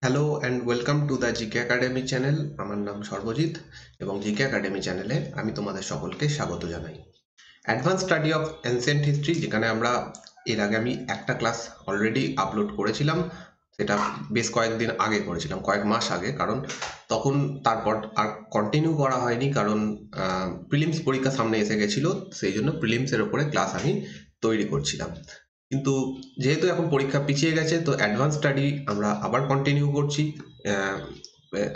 Hello and welcome to the GK academy channel. আমার নাম সর্বজিৎ এবং জিকে একাডেমি চ্যানেলে আমি তোমাদের সকলকে স্বাগত জানাই। Advance study of ancient history, যেখানে আমরা এর আগে আমি একটা ক্লাস অলরেডি আপলোড করেছিলাম। সেটা বেশ কয়েকদিন আগে করেছিলাম, কয়েক মাস আগে, কারণ তখন তারপর আর কন্টিনিউ করা হয়নি, কারণ প্রিলিমস পরীক্ষা সামনে এসে গেছিলো। সেই জন্য প্রিলিমসের ওপরে ক্লাস আমি তৈরি করছিলাম। কিন্তু যেহেতু এখন পরীক্ষা পিছিয়ে গেছে, তো অ্যাডভান্স স্টাডি আমরা আবার কন্টিনিউ করছি।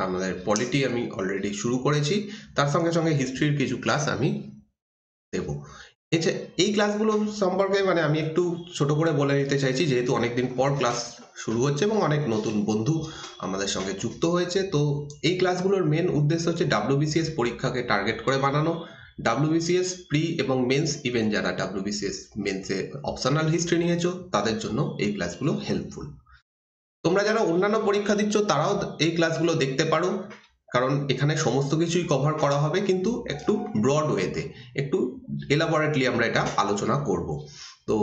আমাদের পলিটি আমি অলরেডি শুরু করেছি, তার সঙ্গে সঙ্গে হিস্ট্রির কিছু ক্লাস আমি দেব। এই ক্লাসগুলো সম্পর্কে আমি একটু ছোট করে বলে নিতে চাইছি, যেহেতু অনেকদিন পর ক্লাস শুরু হচ্ছে এবং অনেক নতুন বন্ধু আমাদের সঙ্গে যুক্ত হয়েছে। তো এই ক্লাসগুলোর মেন উদ্দেশ্য হচ্ছে WBCS পরীক্ষাকে টার্গেট করে বানানো। WBCS প্রি এবং মেন্স, ইভেন যারা WBCS মেন্সে অপশনাল হিস্ট্রি নিয়েছো তাদের জন্য এই ক্লাসগুলো হেল্পফুল। তোমরা যারা অন্যান্য পরীক্ষা দিচ্ছ তারাও এই ক্লাসগুলো দেখতে পারো, কারণ এখানে সমস্ত কিছুই কভার করা হবে, কিন্তু একটু ব্রড ওয়েতে, একটু এলাবোরেটলি আমরা এটা আলোচনা করব। তো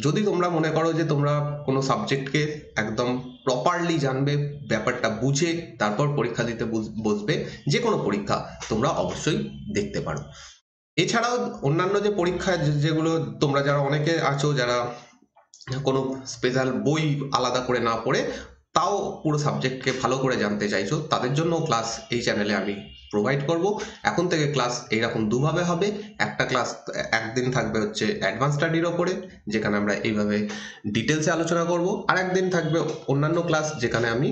যদি তোমরা মনে করো যে তোমরা কোনো সাবজেক্টকে একদম প্রপারলি জানবে, ব্যাপারটা বুঝে তারপর পরীক্ষা দিতে বসবে, যে কোনো পরীক্ষা তোমরা অবশ্যই দেখতে পারো। এছাড়াও অন্যান্য যে পরীক্ষা যেগুলো তোমরা যারা অনেকে আছো যারা কোনো স্পেশাল বই আলাদা করে না পড়ে তাও পুরো সাবজেক্টকে ভালো করে জানতে চাইছো, তাদের জন্য ক্লাস এই চ্যানেলে আমি প্রোভাইড করব। এখন থেকে ক্লাস এইরকম দুভাবে হবে। একটা ক্লাস একদিন থাকবে হচ্ছে অ্যাডভান্স স্টাডির ওপরে, যেখানে আমরা এইভাবে ডিটেলসে আলোচনা করব, আর একদিন থাকবে অন্যান্য ক্লাস, যেখানে আমি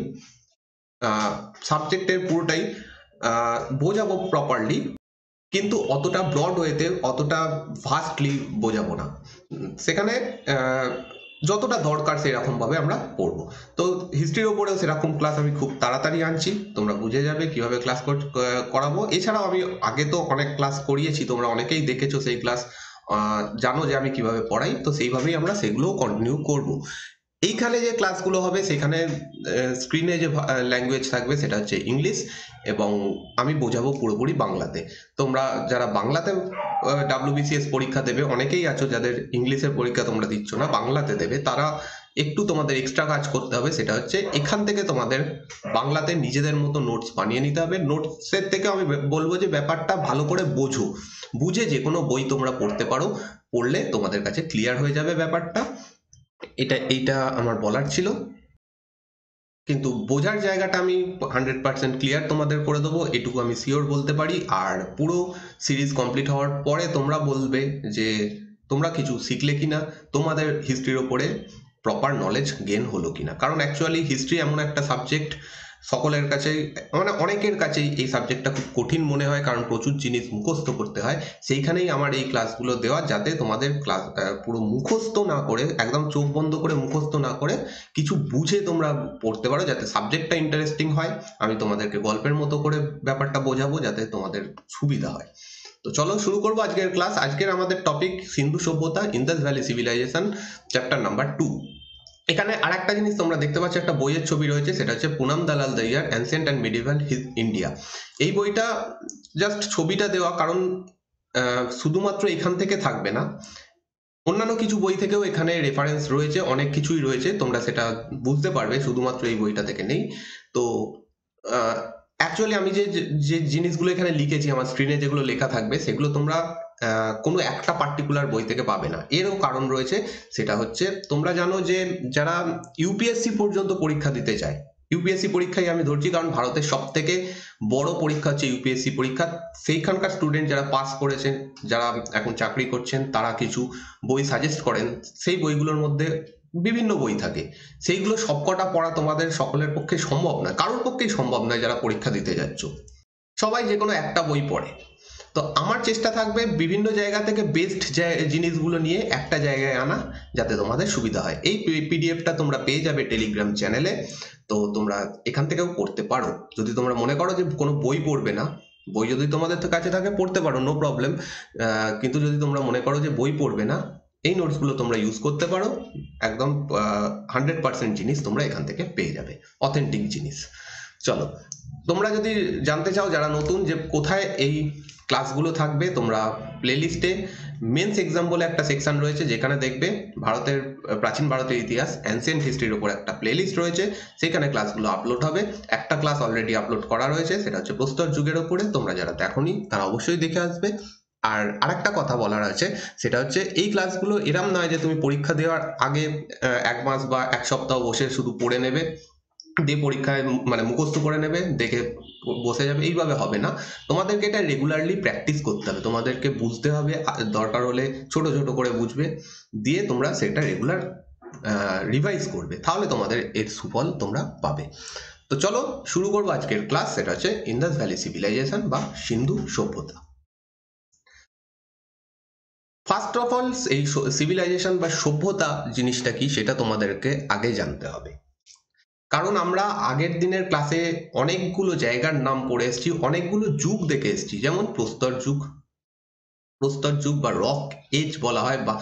সাবজেক্টের পুরোটাই বোঝাবো প্রপারলি, কিন্তু অতটা ব্রড ওয়েতে, অতটা ভাস্টলি বোঝাবো না। সেখানে যতটা দরকার সেরকম ভাবে আমরা পড়বো। তো হিস্ট্রির ওপরেও সেরকম ক্লাস আমি খুব তাড়াতাড়ি আনছি, তোমরা বুঝে যাবে কিভাবে ক্লাস করাবো। এছাড়াও আমি আগে তো অনেক ক্লাস করিয়েছি, তোমরা অনেকেই দেখেছো সেই ক্লাস, জানো যে আমি কিভাবে পড়াই, তো সেইভাবেই আমরা সেগুলোও কন্টিনিউ করব। এইখানে যে ক্লাসগুলো হবে সেখানে স্ক্রিনে যে ল্যাঙ্গুয়েজ থাকবে সেটা হচ্ছে ইংলিশ, এবং আমি বোঝাবো পুরোপুরি বাংলাতে। তোমরা যারা বাংলাতে WBCS পরীক্ষা দেবে, অনেকেই আছো যাদের ইংলিশের পরীক্ষা তোমরা দিচ্ছ না, বাংলাতে দেবে, তারা একটু তোমাদের এক্সট্রা কাজ করতে হবে। সেটা হচ্ছে এখান থেকে তোমাদের বাংলাতে নিজেদের মতো নোটস বানিয়ে নিতে হবে। নোটসের থেকে আমি বলবো যে ব্যাপারটা ভালো করে বোঝো, বুঝে যে কোনো বই তোমরা পড়তে পারো, পড়লে তোমাদের কাছে ক্লিয়ার হয়ে যাবে ব্যাপারটা। এইটা আমার বলার ছিল, কিন্তু বোঝার জায়গাটা আমি 100% ক্লিয়ার তোমাদের করে দেবো, এটুকু আমি শিওর বলতে পারি। আর পুরো সিরিজ কমপ্লিট হওয়ার পরে তোমরা বলবে যে তোমরা কিছু শিখলে কিনা, তোমাদের হিস্ট্রির ওপরে প্রপার নলেজ গেন হলো কিনা। কারণ অ্যাকচুয়ালি হিস্ট্রি এমন একটা সাবজেক্ট, সকলের কাছেই, অনেকের কাছেই এই সাবজেক্টটা খুব কঠিন মনে হয়, কারণ প্রচুর জিনিস মুখস্থ করতে হয়। সেইখানেই আমার এই ক্লাসগুলো দেওয়া, যাতে তোমাদের ক্লাস পুরো মুখস্থ না করে, একদম চোখ বন্ধ করে মুখস্থ না করে কিছু বুঝে তোমরা পড়তে পারো, যাতে সাবজেক্টটা ইন্টারেস্টিং হয়। আমি তোমাদেরকে গল্পের মতো করে ব্যাপারটা বোঝাবো, যাতে তোমাদের সুবিধা হয়। তো চলো শুরু করবো আজকের ক্লাস। আজকের আমাদের টপিক সিন্ধু সভ্যতা, Indus valley civilization, chapter number 2। এখানে আর একটা জিনিস তোমরা দেখতে পাচ্ছ, একটা বইয়ের ছবি রয়েছে, সেটা হচ্ছে পুনাম দালাল দইয়ার অ্যানসিয়েন্ট অ্যান্ড মিডিভাল ইন্ডিয়া। এই বইটা জাস্ট ছবিটা দেওয়া, কারণ শুধুমাত্র এখান থেকে থাকবে না, অন্যান্য কিছু বই থেকেও এখানে রেফারেন্স রয়েছে, অনেক কিছুই রয়েছে, তোমরা সেটা বুঝতে পারবে, শুধুমাত্র এই বইটা থেকে নেই। তো অ্যাকচুয়ালি আমি যে যে জিনিসগুলো এখানে লিখেছি, আমার স্ক্রিনে যেগুলো লেখা থাকবে, সেগুলো তোমরা কোনো একটা পার্টিকুলার বই থেকে পাবে না। এরও কারণ রয়েছে, সেটা হচ্ছে তোমরা জানো যে যারা ইউপিএসসি পর্যন্ত পরীক্ষা দিতে চায়, ইউপিএসসি পরীক্ষায় আমি ধরছি, কারণ ভারতের সব থেকে বড় পরীক্ষা হচ্ছে ইউপিএসসি পরীক্ষা। সেইখানকার স্টুডেন্ট যারা পাস করেছেন, যারা এখন চাকরি করছেন, তারা কিছু বই সাজেস্ট করেন। সেই বইগুলোর মধ্যে বিভিন্ন বই থাকে, সেইগুলো সবকটা পড়া তোমাদের সকলের পক্ষে সম্ভব নয়, কারোর পক্ষেই সম্ভব নয়। যারা পরীক্ষা দিতে যাচ্ছ সবাই যে কোনো একটা বই পড়ে। তো আমার চেষ্টা থাকবে বিভিন্ন জায়গা থেকে বেস্ট জিনিসগুলো নিয়ে একটা জায়গায় আনা, যাতে তোমাদের সুবিধা হয়। এই পিডিএফটা তোমরা পেয়ে যাবে টেলিগ্রাম চ্যানেলে, তো তোমরা এখান থেকেও পড়তে পারো। যদি তোমরা মনে করো যে কোনো বই পড়বে না, বই যদি তোমাদের কাছে থাকে পড়তে পারো, নো প্রবলেম। কিন্তু যদি তোমরা মনে করো যে বই পড়বে না, এই নোটসগুলো তোমরা ইউজ করতে পারো। একদম 100% জিনিস তোমরা এখান থেকে পেয়ে যাবে, অথেন্টিক জিনিস। চলো, তোমরা যদি জানতে চাও যারা নতুন, যে কোথায় এই ক্লাসগুলো থাকবে, তোমরা প্লেলিস্টে মেন্স এক্সাম বলে একটা সেকশন রয়েছে, যেখানে দেখবে ভারতের প্রাচীন ভারতের ইতিহাস অ্যানসিয়েন্ট হিস্ট্রির উপর একটা প্লেলিস্ট রয়েছে, সেখানে ক্লাসগুলো আপলোড হবে। একটা ক্লাস অলরেডি আপলোড করা রয়েছে, সেটা হচ্ছে প্রস্তর যুগের উপরে। তোমরা যারা দেখোনি তারা অবশ্যই দেখে আসবে। আর আরেকটা কথা বলার আছে, সেটা হচ্ছে এই ক্লাসগুলো এরম নয় যে তুমি পরীক্ষা দেওয়ার আগে 1 মাস বা 1 সপ্তাহ বসে শুধু পড়ে নেবে, দিয়ে পরীক্ষায় মানে মুখস্থ করে নেবে, দেখে বসে যাবে, এইভাবে হবে না। তোমাদেরকে এটা রেগুলারলি প্র্যাকটিস করতে হবে, তোমাদেরকে বুঝতে হবে, দরকার হলে ছোট ছোট করে বুঝবে, দিয়ে তোমরা সেটা রেগুলার রিভাইজ করবে, তাহলে তোমাদের এর সুফল তোমরা পাবে। তো চলো শুরু করবো আজকের ক্লাস। সেটা হচ্ছে ইন্দাস ভ্যালি সিভিলাইজেশন বা সিন্ধু সভ্যতা। ফার্স্ট অফ অল, এই সিভিলাইজেশন বা সভ্যতা জিনিসটা কি সেটা তোমাদেরকে আগে জানতে হবে। কারণ আমরা আগের দিনের ক্লাসে অনেকগুলো জায়গার নাম পড়ে এসেছি, অনেকগুলো যুগ দেখে এসেছি, যেমন প্রস্তর যুগ বা রক এজ বলা হয় বা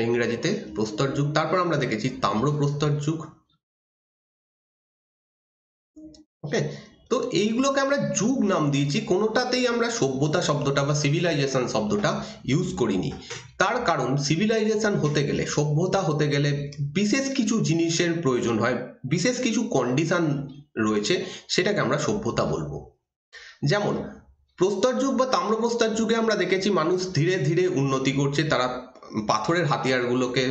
ইংরেজিতে প্রস্তর যুগ। তারপর আমরা দেখেছি তাম্র প্রস্তর যুগ। ওকে, তো এইগুলোকে আমরা যুগ নাম দিয়েছি, কোনোটাতেই আমরা সভ্যতা শব্দটা বা সিভিলাইজেশন শব্দটা ইউজ করিনি। তার কারণ সিভিলাইজেশন হতে গেলে, সভ্যতা হতে গেলে বিশেষ কিছু জিনিসের প্রয়োজন হয়, বিশেষ কিছু কন্ডিশন রয়েছে, সেটাকে আমরা সভ্যতা বলবো। যেমন প্রস্তর যুগ বা তাম্র প্রস্তর যুগে আমরা দেখেছি মানুষ ধীরে ধীরে উন্নতি করছে, তারা পাথরের হাতিয়ারগুলোকে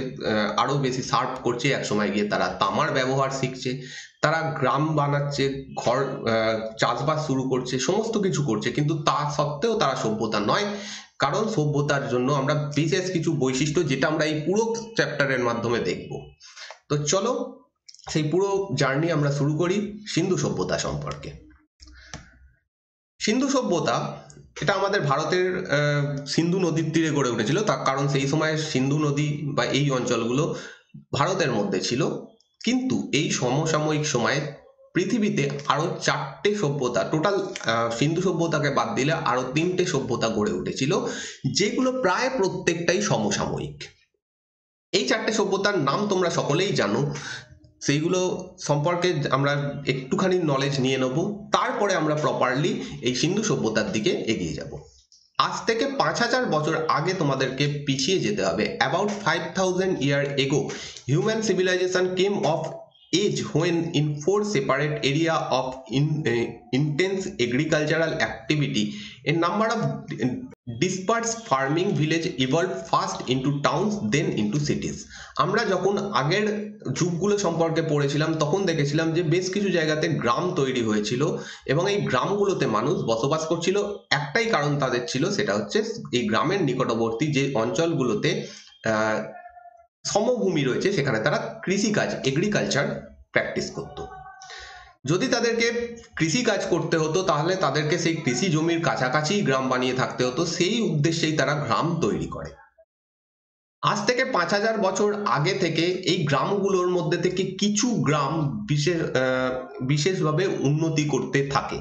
আরো বেশি শার্প করছে, একসময় গিয়ে তারা তামার ব্যবহার শিখছে, তারা গ্রাম বানাচ্ছে, ঘর চাষবাস শুরু করছে, সমস্ত কিছু করছে, কিন্তু তা সত্ত্বেও তারা সভ্যতা নয়। কারণ সভ্যতার জন্য আমরা বিশেষ কিছু বৈশিষ্ট্য, যেটা আমরা এই পুরো চ্যাপ্টারের মাধ্যমে দেখব। তো চলো সেই পুরো জার্নি আমরা শুরু করি সিন্ধু সভ্যতা সম্পর্কে। সিন্ধু সভ্যতা এটা আমাদের ভারতের সিন্ধু নদীর তীরে গড়ে উঠেছিল, তার কারণ সেই সময় সিন্ধু নদী বা এই অঞ্চলগুলো ভারতের মধ্যে ছিল। কিন্তু এই সমসাময়িক সময়ে পৃথিবীতে আরো 4টে সভ্যতা, টোটাল সিন্ধু সভ্যতাকে বাদ দিলে আরো 3টে সভ্যতা গড়ে উঠেছিল, যেগুলো প্রায় প্রত্যেকটাই সমসাময়িক। এই 4টে সভ্যতার নাম তোমরা সকলেই জানো, সেইগুলো সম্পর্কে আমরা একটুখানি নলেজ নিয়ে নেব, তারপরে আমরা প্রপারলি এই সিন্ধু সভ্যতার দিকে এগিয়ে যাব। আজ থেকে 5000 বছর আগে তোমাদেরকে পিছিয়ে যেতে হবে। About 5000 year ago human civilization came of age when in 4 separate area of intense agricultural activity a number of dispersed farming village evolved first into towns then into cities। আমরা যখন আগের যুগগুলো সম্পর্কে পড়েছিলাম তখন দেখেছিলাম যে বেশ কিছু জায়গাতে গ্রাম তৈরি হয়েছিল, এবং এই গ্রামগুলোতে মানুষ বসবাস করছিল। একটাই কারণ তাদের ছিল, সেটা হচ্ছে এই গ্রামের নিকটবর্তী যে অঞ্চলগুলোতে সমভূমি রয়েছে, সেখানে তারা কৃষিকাজ, এগ্রিকালচার প্র্যাকটিস করত। যদি তাদেরকে কৃষি কাজ করতে হতো, তাহলে তাদেরকে সেই কৃষি জমির কাছাকাছি গ্রাম বানিয়ে থাকতে হতো, সেই উদ্দেশ্যেই তারা গ্রাম তৈরি করে। আজ থেকে 5000 বছর আগে থেকে এই গ্রামগুলোর মধ্যে থেকে কিছু গ্রাম বিশেষভাবে উন্নতি করতে থাকে।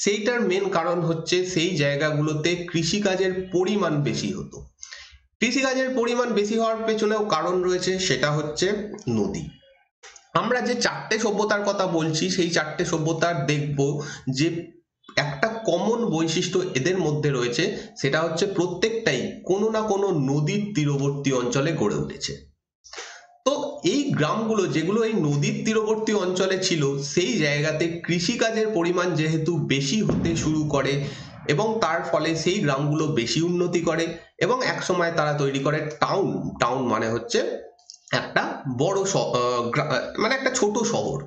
সেইটার মেন কারণ হচ্ছে সেই জায়গাগুলোতে কৃষিকাজের পরিমাণ বেশি হতো। কৃষিকাজের পরিমাণ বেশি হওয়ার পেছনেও কারণ রয়েছে, সেটা হচ্ছে নদী। আমরা যে 4টে সভ্যতার কথা বলছি, সেই 4টে সভ্যতার দেখব যে একটা কমন বৈশিষ্ট্য এদের মধ্যে রয়েছে, সেটা হচ্ছে প্রত্যেকটাই কোনো না কোনো নদীর তীরবর্তী অঞ্চলে গড়ে উঠেছে। তো এই গ্রামগুলো যেগুলো এই নদীর তীরবর্তী অঞ্চলে ছিল, সেই জায়গাতে কৃষিকাজের পরিমাণ যেহেতু বেশি হতে শুরু করে, এবং তার ফলে সেই গ্রামগুলো বেশি উন্নতি করে, এবং একসময় তারা তৈরি করে টাউন। টাউন মানে হচ্ছে একটা বড় মানে একটা ছোট শহর।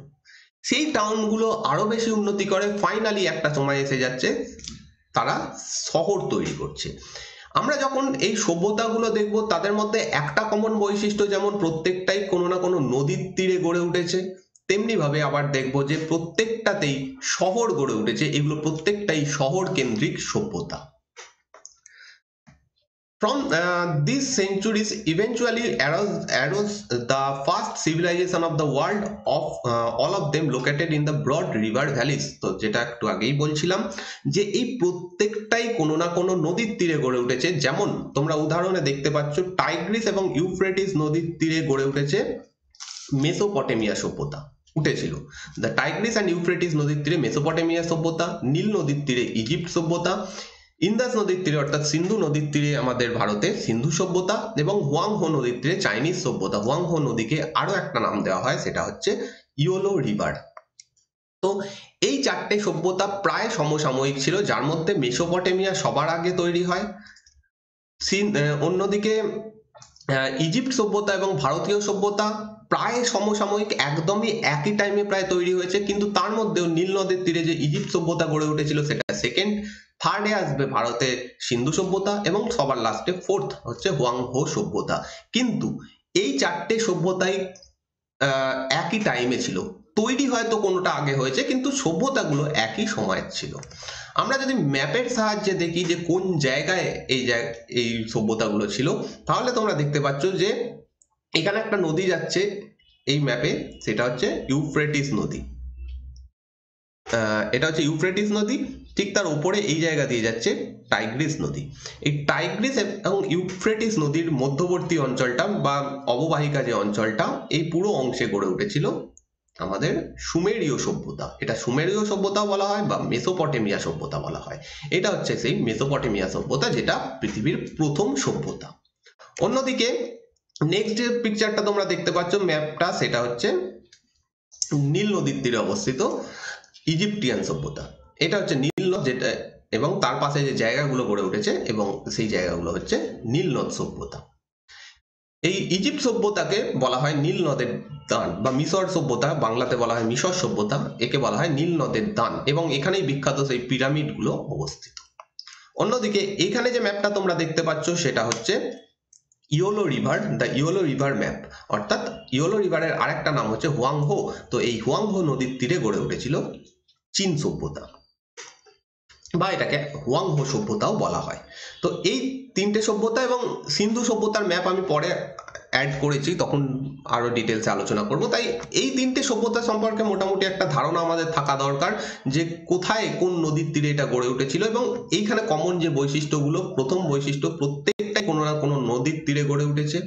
সেই টাউনগুলো আরো বেশি উন্নতি করে, ফাইনালি একটা সময় এসে যাচ্ছে তারা শহর তৈরি করছে। আমরা যখন এই সভ্যতাগুলো দেখব, তাদের মধ্যে একটা কমন বৈশিষ্ট্য, যেমন প্রত্যেকটাই কোনো না কোনো নদীর তীরে গড়ে উঠেছে, তেমনি ভাবে আবার দেখবো যে প্রত্যেকটাতেই শহর গড়ে উঠেছে। এগুলো প্রত্যেকটাই শহর কেন্দ্রিক সভ্যতা। From these centuries eventually arose the first civilization of the world, of all of them located in the broad river valleys। তো যেটা একটু আগেই বলছিলাম যে এই প্রত্যেকটাই কোনো না কোনো নদীর তীরে গড়ে উঠেছে। যেমন তোমরা উদাহরণে দেখতে পাচ্ছ, টাইগ্রিস এবং ইউফ্রেটিস নদীর তীরে গড়ে উঠেছে মেসোপটেমিয়া সভ্যতা উঠেছিল। দ্য টাইগ্রিস অ্যান্ড ইউফ্রেটিস নদীর তীরে মেসোপটেমিয়া সভ্যতা, নীল নদীর তীরে ইজিপ্ট সভ্যতা, ইন্দাস নদীর তীরে অর্থাৎ সিন্ধু নদীর তীরে আমাদের ভারতে সিন্ধু সভ্যতা এবং হুয়াংহো নদীর তীরে চাইনিজ সভ্যতা। হুয়াংহো নদীকে আরো একটা নাম দেওয়া হয়, সেটা হচ্ছে ইয়োলো রিভার। তো এই চারটে সভ্যতা প্রায় সমসাময়িক ছিল, যার মধ্যে মেসোপটেমিয়া সবার আগে তৈরি হয়। অন্যদিকে ইজিপ্ট সভ্যতা এবং ভারতীয় সভ্যতা প্রায় সমসাময়িক, একদমই একই টাইমে প্রায় তৈরি হয়েছে, কিন্তু তার মধ্যেও নীল নদের তীরে যে ইজিপ্ট সভ্যতা গড়ে উঠেছিল সেটা সেকেন্ড। থার্ডে আসবে ভারতে সিন্ধু সভ্যতা এবং সবার লাস্টে ফোর্থ হচ্ছে হুয়াংহো সভ্যতা। কিন্তু এই চারটে সভ্যতাই একই টাইমে ছিল, তৈরি হয়তো কোনোটা আগে হয়েছে, কিন্তু সভ্যতাগুলো একই সময়ের ছিল। আমরা যদি ম্যাপের সাহায্যে দেখি যে কোন জায়গায় এই সভ্যতাগুলো ছিল, তাহলে তোমরা দেখতে পাচ্ছ যে এখানে একটা নদী যাচ্ছে এই ম্যাপে, সেটা হচ্ছে ইউফ্রেটিস নদী। এটা হচ্ছে ইউফ্রেটিস নদী, ঠিক তার উপরে এই জায়গা দিয়ে যাচ্ছে টাইগ্রিস নদী। এই টাইগ্রিস এবং ইউফ্রেটিস নদীর মধ্যবর্তী অঞ্চলটা বা অববাহিকা যে অঞ্চলটা, এই পুরো অংশে গড়ে উঠেছিল আমাদের সুমেরীয় সভ্যতা। এটা সুমেরীয় সভ্যতা বলা হয় বা মেসোপটেমিয়া সভ্যতা বলা হয়। এটা হচ্ছে সেই মেসোপটেমিয়া সভ্যতা, যেটা পৃথিবীর প্রথম সভ্যতা। অন্যদিকে নেক্সট যে পিকচারটা তোমরা দেখতে পাচ্ছ ম্যাপটা, সেটা হচ্ছে নীল নদীর তীরে অবস্থিত ইজিপ্টিয়ান সভ্যতা। এটা হচ্ছে নীল নদ, যেটা এবং তার পাশে যে জায়গাগুলো গড়ে উঠেছে এবং সেই জায়গাগুলো হচ্ছে নীল নদ সভ্যতা। এই ইজিপ্ট সভ্যতাকে বলা হয় নীল নদের দান, বা মিশর সভ্যতা, বাংলাতে বলা হয় মিশর সভ্যতা, একে বলা হয় নীল নদের দান, এবং এখানেই বিখ্যাত সেই পিরামিডগুলো অবস্থিত। অন্যদিকে এখানে যে ম্যাপটা তোমরা দেখতে পাচ্ছ সেটা হচ্ছে yellow river, the yellow river map, অর্থাৎ ইয়োলো রিভারের আরেকটা নাম হচ্ছে হুয়াংহো। তো এই হুয়াংহো নদীর তীরে গড়ে উঠেছিল চীন সভ্যতা, বা এটাকে হুয়াংহো সভ্যতাও বলা হয়। তো এই তিনটে সভ্যতা এবং সিন্ধু সভ্যতার ম্যাপ আমি পরে অ্যাড করেছি, তখন আরো ডিটেলসে আলোচনা করব। তাই এই তিনটে সভ্যতা সম্পর্কে মোটামুটি একটা ধারণা আমাদের থাকা দরকার, যে কোথায় কোন নদীর তীরে এটা গড়ে উঠেছিল। এবং এইখানে কমন যে বৈশিষ্ট্যগুলো, প্রথম বৈশিষ্ট্য প্রত্যেকটাই কোনো না কোনো নদীর তীরে গড়ে উঠেছে।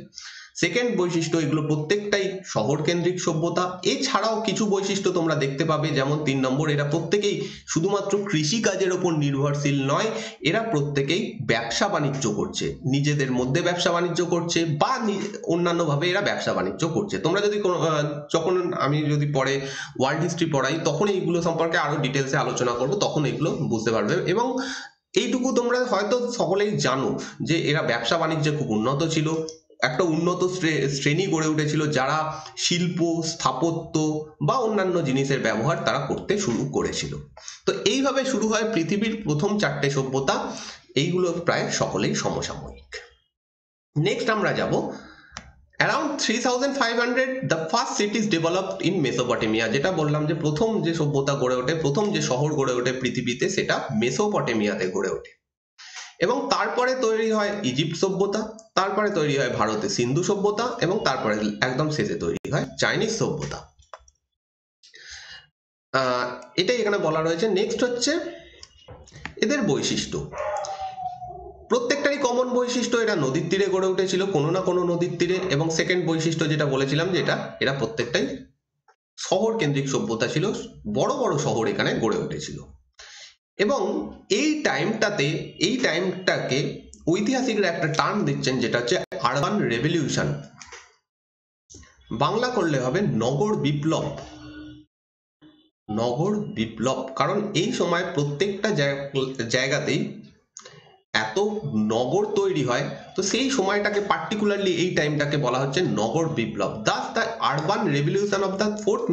সেকেন্ড বৈশিষ্ট্য, এগুলো প্রত্যেকটাই শহর কেন্দ্রিক সভ্যতা। এছাড়াও কিছু বৈশিষ্ট্য তোমরা দেখতে পাবে, যেমন 3 নম্বর, এরা প্রত্যেকেই শুধুমাত্র কৃষি কাজের উপর নির্ভরশীল নয়, এরা প্রত্যেকেই ব্যবসা বাণিজ্য করছে, নিজেদের মধ্যে ব্যবসা বাণিজ্য করছে বা অন্যান্য ভাবে এরা ব্যবসা বাণিজ্য করছে। তোমরা যদি যখন আমি যদি পরে ওয়ার্ল্ড হিস্ট্রি পড়াই, তখন এইগুলো সম্পর্কে আরো ডিটেলসে আলোচনা করব, তখন এগুলো বুঝতে পারবে। এবং এইটুকু তোমরা হয়তো সকলেই জানো যে এরা ব্যবসা বাণিজ্যে খুব উন্নত ছিল, একটা উন্নত শ্রেণী গড়ে উঠেছিল, যারা শিল্প, স্থাপত্য বা অন্যান্য জিনিসের ব্যবহার তারা করতে শুরু করেছিল। তো এইভাবে শুরু হয় পৃথিবীর প্রথম চারটে সভ্যতা। এইগুলো প্রায় সকলেই সমসাময়িক। নেক্সট আমরা যাব around 3500 the first সিটিজ developed in Mesopotamia. যেটা বললাম যে প্রথম যে সভ্যতা গড়ে ওঠে, প্রথম যে শহর গড়ে ওঠে পৃথিবীতে, সেটা মেসোপটেমিয়াতে গড়ে ওঠে। এবং তারপরে তৈরি হয় ইজিপ্ট সভ্যতা, তারপরে তৈরি হয় ভারতে সিন্ধু সভ্যতা, এবং তারপরে একদম শেষে তৈরি হয় চাইনিজ সভ্যতা। এটাই এখানে বলা রয়েছে। নেক্সট হচ্ছে এদের বৈশিষ্ট্য। প্রত্যেকটারই কমন বৈশিষ্ট্য, এরা নদীর তীরে গড়ে উঠেছিল, কোনো না কোনো নদীর তীরে। এবং সেকেন্ড বৈশিষ্ট্য যেটা বলেছিলাম, যে এরা প্রত্যেকটাই শহর কেন্দ্রিক সভ্যতা ছিল, বড় বড় শহর এখানে গড়ে উঠেছিল। এবং এই টাইমটাকে ঐতিহাসিকরা একটা টার্ম দিচ্ছেন, যেটা হচ্ছে আরবান রেভলিউশন। বাংলা করলে হবে নগর বিপ্লব। নগর বিপ্লব, কারণ এই সময় প্রত্যেকটা জায়গাতেই এত নগর তৈরি হয়, তো সেই সময়টাকে পার্টিকুলারলি এই টাইমটাকে বলা হচ্ছে নগর বিপ্লব। Thus the urban revolution of the 4th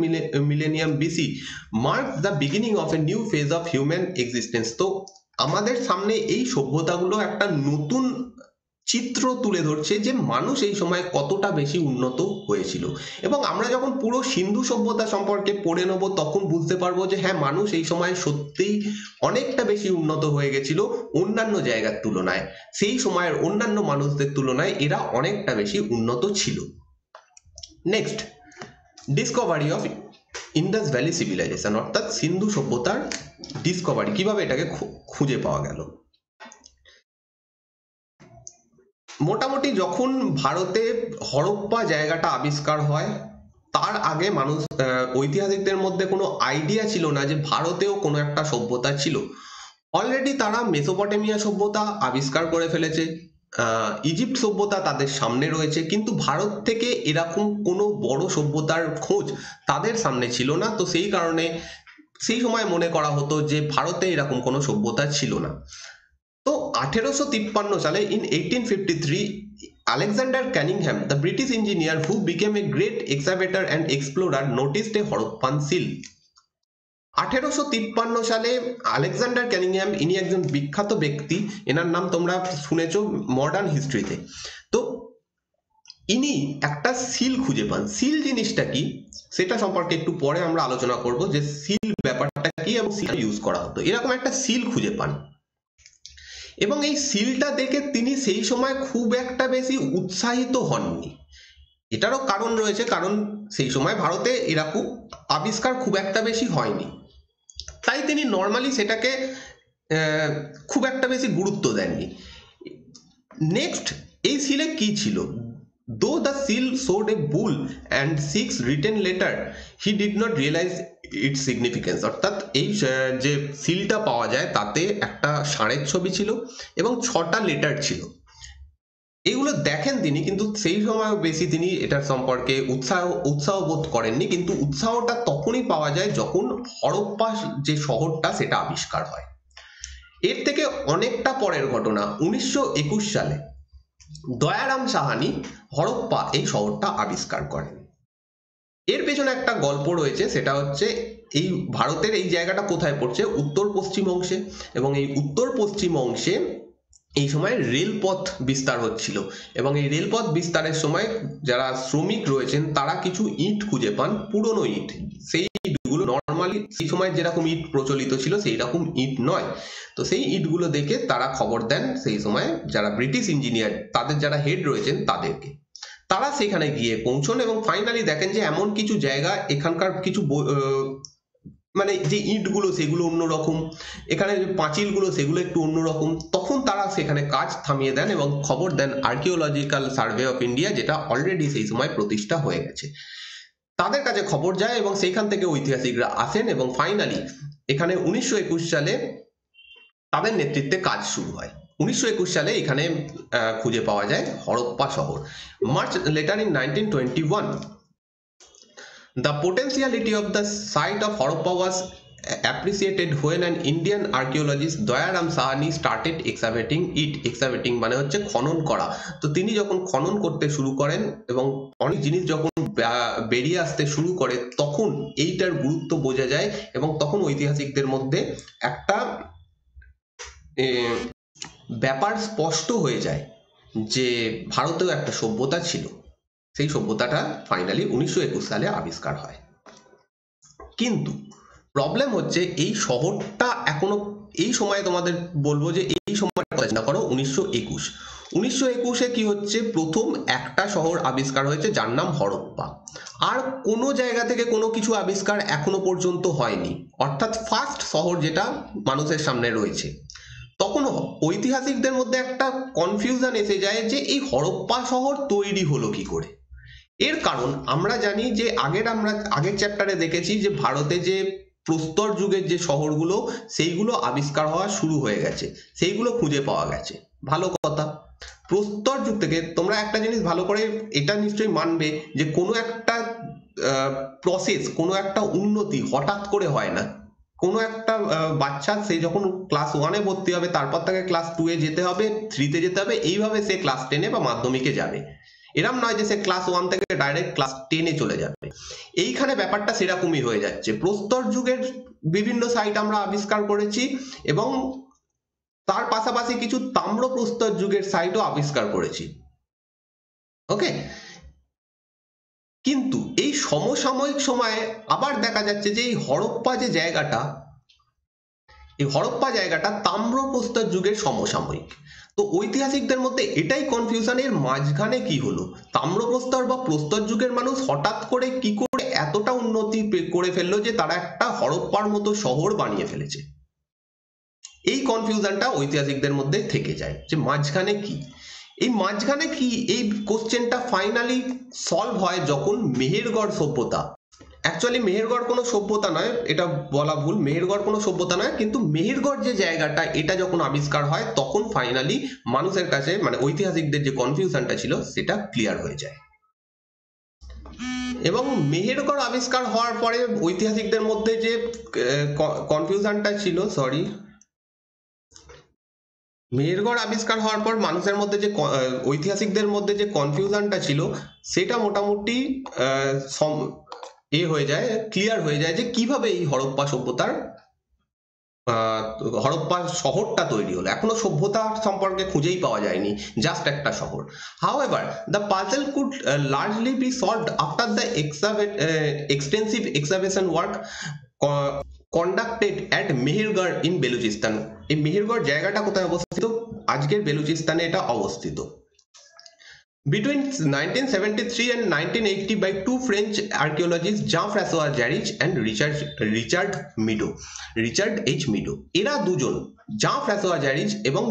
millennium BC marks the beginning of a new phase of human existence. তো আমাদের সামনে এই সভ্যতাগুলো একটা নতুন চিত্র তুলে ধরছে, যে মানুষ এই সময় কতটা বেশি উন্নত হয়েছিল। এবং আমরা যখন পুরো সিন্ধু সভ্যতা সম্পর্কে পড়ে নেব, তখন বুঝতে পারবো যে হ্যাঁ, মানুষ এই সময় সত্যিই অনেকটা বেশি উন্নত হয়ে গেছিল অন্যান্য জায়গার তুলনায়। সেই সময়ের অন্যান্য মানুষদের তুলনায় এরা অনেকটা বেশি উন্নত ছিল। Next, discovery of Indus valley civilization, অর্থাৎ সিন্ধু সভ্যতার ডিসকভারি, কিভাবে এটাকে খুঁজে পাওয়া গেল। মোটামুটি যখন ভারতে হরপ্পা জায়গাটা আবিষ্কার হয়, তার আগে মানুষ, ঐতিহাসিকদের মধ্যে কোনো আইডিয়া ছিল না যে ভারতেও কোনো একটা সভ্যতা ছিল। অলরেডি তারা মেসোপটেমিয়া সভ্যতা আবিষ্কার করে ফেলেছে, ইজিপ্ট সভ্যতা তাদের সামনে রয়েছে, কিন্তু ভারত থেকে এরকম কোনো বড় সভ্যতার খোঁজ তাদের সামনে ছিল না। তো সেই কারণে সেই সময় মনে করা হতো যে ভারতে এরকম কোনো সভ্যতা ছিল না। তো 1853 সালে in 1853 Alexander Cunningham, the British engineer who became a great excavator and explorer, noticed a Harappan seal. 1853 সালে আলেকজান্ডার ক্যানিংহ্যাম, ইনি একজন বিখ্যাত ব্যক্তি, এনার নাম তোমরা শুনেছো মডার্ন হিস্ট্রিতে। তো ইনি একটা সিল খুঁজে পান। সিল জিনিসটা কি সেটা সম্পর্কে একটু পরে আমরা আলোচনা করব, যে সিল ব্যাপারটা কি এবং সিল ইউজ করা হতো। এরকম একটা সিল খুঁজে পান এবং এই সিলটা দেখে তিনি সেই সময় খুব একটা বেশি উৎসাহিত হননি। এটারও কারণ রয়েছে, কারণ সেই সময় ভারতে এরকম আবিষ্কার খুব একটা বেশি হয়নি, তাই তিনি নর্মালি সেটাকে খুব একটা বেশি গুরুত্ব দেননি। নেক্সট, এই সিলে কি ছিল? Though the seal showed a bull and 6 written letter, he did not realize its significance. অর্থাৎ এই যে সিলটা পাওয়া যায় তাতে একটা ষাঁড়ের ছবি ছিল এবং 6টা লেটার ছিল। এগুলো দেখেন তিনি, কিন্তু সেই সময় বেশি তিনি এটার সম্পর্কে উৎসাহ বোধ করেননি। কিন্তু উৎসাহটা তখনই পাওয়া যায় যখন হরপ্পা যে শহরটা সেটা আবিষ্কার হয়। এর থেকে অনেকটা পরের ঘটনা, 1921 সালে দয়ারাম সাহানি হরপ্পা এই শহরটা আবিষ্কার করেন। এর পেছনে একটা গল্প রয়েছে, সেটা হচ্ছে এই ভারতের এই জায়গাটা কোথায় পড়ছে? উত্তর পশ্চিম অংশে, এবং এই উত্তর পশ্চিম অংশে এই সময় রেলপথ বিস্তার হচ্ছিল, এবং এই রেলপথ বিস্তারের সময় যারা শ্রমিক রয়েছেন তারা কিছু ইট খুঁজে পান, পুরনো ইট। সেই ইটগুলো নর্মালি সেই সময় যেরকম ইট প্রচলিত ছিল সেই রকম ইট নয়। তো সেই ইটগুলো দেখে তারা খবর দেন সেই সময় যারা ব্রিটিশ ইঞ্জিনিয়ার, তাদের যারা হেড রয়েছেন তাদেরকে। তারা সেখানে গিয়ে পৌঁছন এবং ফাইনালি দেখেন যে এমন কিছু জায়গা, এখানকার কিছু মানে যে ইটগুলো সেগুলো অন্যরকম, এখানে যে পাঁচিলগুলো সেগুলো একটু অন্যরকম। তখন তারা সেখানে কাজ থামিয়ে দেন এবং খবর দেন আর্কিওলজিক্যাল সার্ভে অফ ইন্ডিয়া, যেটা অলরেডি সেই সময় প্রতিষ্ঠা হয়ে গেছে। তাদের কাছে খবর যায় এবং সেইখান থেকে ঐতিহাসিকরা আসেন এবং ফাইনালি এখানে 1921 সালে তাদের নেতৃত্বে কাজ শুরু হয়। 1921 সালে এখানে খুঁজে পাওয়া যায় হরপ্পা শহর। March letter in 1921 the potentiality of the site of Harappa was appreciated when an Indian archaeologist Dayaram Sahani started excavating it. Excavating মানে হচ্ছে খনন করা। তো তিনি যখন খনন করতে শুরু করেন এবং অনেক জিনিস যখন বেরিয়ে আসতে শুরু করে, তখন এইটার গুরুত্ব বোঝা যায় এবং তখন ঐতিহাসিকদের মধ্যে একটা ব্যাপার স্পষ্ট হয়ে যায় যে ভারতেও একটা সভ্যতা ছিল। সেই সভ্যতাটা ফাইনালি 1921 সালে আবিষ্কার হয়। কিন্তু প্রবলেম হচ্ছে এই শহরটা এখনো এই সময় তোমাদের বলবো যে এই সময়টা চিন্তা করো 1921 কি হচ্ছে, প্রথম একটা শহর আবিষ্কার হয়েছে যার নাম হরপ্পা। আর কোনো জায়গা থেকে কোনো কিছু আবিষ্কার এখনো পর্যন্ত হয়নি, অর্থাৎ ফার্স্ট শহর যেটা মানুষের সামনে রয়েছে। তখন ঐতিহাসিকদের মধ্যে একটা কনফিউশন এসে যায় যে এই হরপ্পা শহর তৈরি হলো কি করে। এর কারণ আমরা জানি যে আগের চ্যাপ্টারে দেখেছি যে ভারতে যে প্রস্তর যুগের যে শহরগুলো সেইগুলো আবিষ্কার হওয়া শুরু হয়ে গেছে, সেইগুলো খুঁজে পাওয়া গেছে। ভালো কথা। প্রস্তর যুগ থেকে তোমরা একটা জিনিস ভালো করে এটা নিশ্চয়ই মানবে যে কোনো একটা প্রসেস, কোনো একটা উন্নতি হঠাৎ করে হয় না। কোনো একটা বাচ্চা সে যখন ক্লাস 1-এ ভর্তি হবে, তারপর তাকে ক্লাস 2-এ যেতে হবে, 3-তে যেতে হবে, এইভাবে সে ক্লাস 10-এ বা মাধ্যমিকে যাবে। এরম নয় যে সে ক্লাস 1 থেকে ডাইরেক্ট ক্লাস 10-এ চলে যাবে। এইখানে ব্যাপারটা সেরকমই হয়ে যাচ্ছে। প্রস্তর যুগের বিভিন্ন সাইট আমরা আবিষ্কার করেছি এবং তার পাশাপাশি কিছু তাম্র প্রস্তর যুগের সাইটও আবিষ্কার করেছি। ওকে, কিন্তু এই সমসাময়িক সময়ে আবার দেখা যাচ্ছে যে এই হরপ্পা যে জায়গাটা, এই হরপ্পা জায়গাটা তাম্র প্রস্তর যুগের সমসাময়িক। তো ঐতিহাসিকদের মধ্যে এটাই কনফিউশন, এর মাঝখানে কি হলো? তাম্রপ্রস্তর বা প্রস্তর যুগের মানুষ হঠাৎ করে কি করে এতটা উন্নতি করে ফেললো যে তারা একটা হরপ্পার মতো শহর বানিয়ে ফেলেছে? এই কনফিউশনটা ঐতিহাসিকদের মধ্যে থেকে যায় যে মাঝখানে কি। এই মাঝখানে কি, এই কোশ্চেনটা ফাইনালি সলভ হয় যখন মেহেরগড় সভ্যতা অ্যাকচুয়ালি মেহেরগড় কোনো সভ্যতা নয়, এটা বলা ভুল। মেহেরগড় কোনো সভ্যতা নয়, কিন্তু মেহেরগড় যে জায়গাটা এটা যখন আবিষ্কার হয় তখন ফাইনালি মানুষের কাছে মানে ঐতিহাসিকদের যে কনফিউশনটা ছিল সেটা ক্লিয়ার হয়ে যায়। এবং মেহেরগড় আবিষ্কার হওয়ার পরে ঐতিহাসিকদের মধ্যে যে কনফিউশনটা ছিল, সরি, মেহেরগড় আবিষ্কার হওয়ার পর মানুষের মধ্যে যে ঐতিহাসিকদের মধ্যে যে কনফিউশনটা ছিল সেটা মোটামুটি হয়ে যায়, ক্লিয়ার হয়ে যায় যে কিভাবে এই হরপ্পা সভ্যতার হরপ্পা শহরটা তৈরি হলো। এখনো সভ্যতা সম্পর্কে খুঁজেই পাওয়া যায়নি, জাস্ট একটা শহর। However the puzzle could largely be solved after the extensive excavation work conducted at Mehrgarh in Balochistan. এই মেহেরগড় জায়গাটা কোথায় অবস্থিত? আজকের বেলুচিস্তানে এটা অবস্থিত। Between 1973 and 1980 by two French archaeologists Jean-François Jarich and Richard Meadow, Richard H. Meadow, এরা দুজন, Jean-François Jarich এবং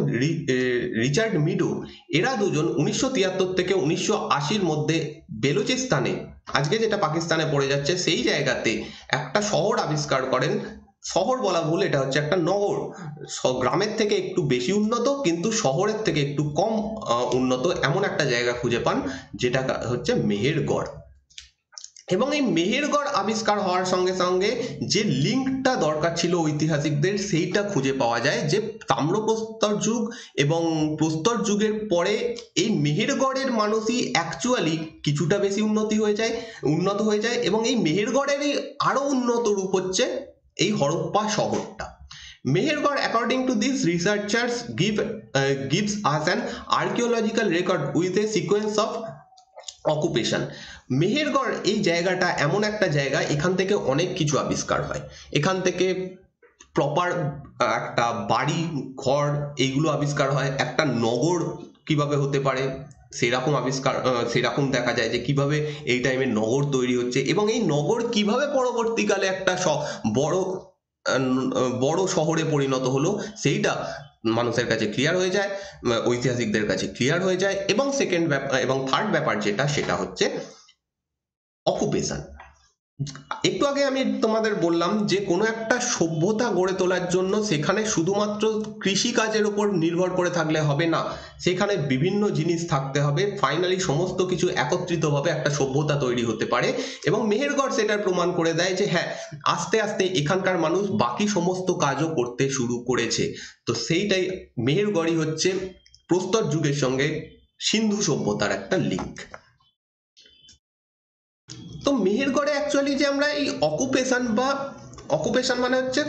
রিচার্ড মিডো, এরা দুজন 1973 থেকে 1980 মধ্যে বেলুচিস্তানে, আজকে যেটা পাকিস্তানে পড়ে যাচ্ছে, সেই জায়গাতে একটা শহর আবিষ্কার করেন। শহর বলা ভুল, এটা হচ্ছে একটা নগর। গ্রামের থেকে একটু বেশি উন্নত কিন্তু শহরের থেকে একটু কম উন্নত, এমন একটা জায়গা খুঁজে পান যেটা হচ্ছে মেহেরগড়। এবং এই মেহেরগড় আবিষ্কার হওয়ার সঙ্গে সঙ্গে যে লিঙ্কটা দরকার ছিল ঐতিহাসিকদের, সেইটা খুঁজে পাওয়া যায় যে তাম্রপ্রস্তর যুগ এবং প্রস্তর যুগের পরে এই মেহেরগড়ের মানুষই অ্যাকচুয়ালি কিছুটা বেশি উন্নত হয়ে যায় এবং এই মেহেরগড়েরই আরো উন্নত রূপ হচ্ছে এই হরপ্পা শহরটা। Mehergarh, according to these researchers, gives us an archaeological record with a sequence of occupation. Mehrgarh এই জায়গাটা এমন একটা জায়গা, এখান থেকে অনেক কিছু আবিষ্কার হয়। এখান থেকে প্রপার একটা বাড়ি ঘর এইগুলো আবিষ্কার হয়। একটা নগর কিভাবে হতে পারে সেরকম দেখা যায় যে কিভাবে এই টাইমে নগর তৈরি হচ্ছে এবং এই নগর কিভাবে পরবর্তীকালে একটা বড় শহরে পরিণত হলো সেইটা মানুষের কাছে ক্লিয়ার হয়ে যায়, ঐতিহাসিকদের কাছে ক্লিয়ার হয়ে যায়। এবং থার্ড ব্যাপার যেটা, সেটা হচ্ছে অকুপেশন। একটু আগে আমি তোমাদের বললাম যে কোনো একটা সভ্যতা গড়ে তোলার জন্য সেখানে শুধুমাত্র কৃষি কাজের উপর নির্ভর করে থাকলে হবে না, সেখানে বিভিন্ন জিনিস থাকতে হবে। ফাইনালি সমস্ত কিছু একত্রিতভাবে একটা সভ্যতা তৈরি হতে পারে এবং মেহেরগড় সেটার প্রমাণ করে দেয় যে হ্যাঁ, আস্তে আস্তে এখানকার মানুষ বাকি সমস্ত কাজও করতে শুরু করেছে। তো সেইটাই, মেহেরগড়ই হচ্ছে প্রস্তর যুগের সঙ্গে সিন্ধু সভ্যতার একটা লিঙ্ক। তো মেহেরগড়ে অ্যাকচুয়ালি যে আমরা এই অকুপেশন মানে হচ্ছে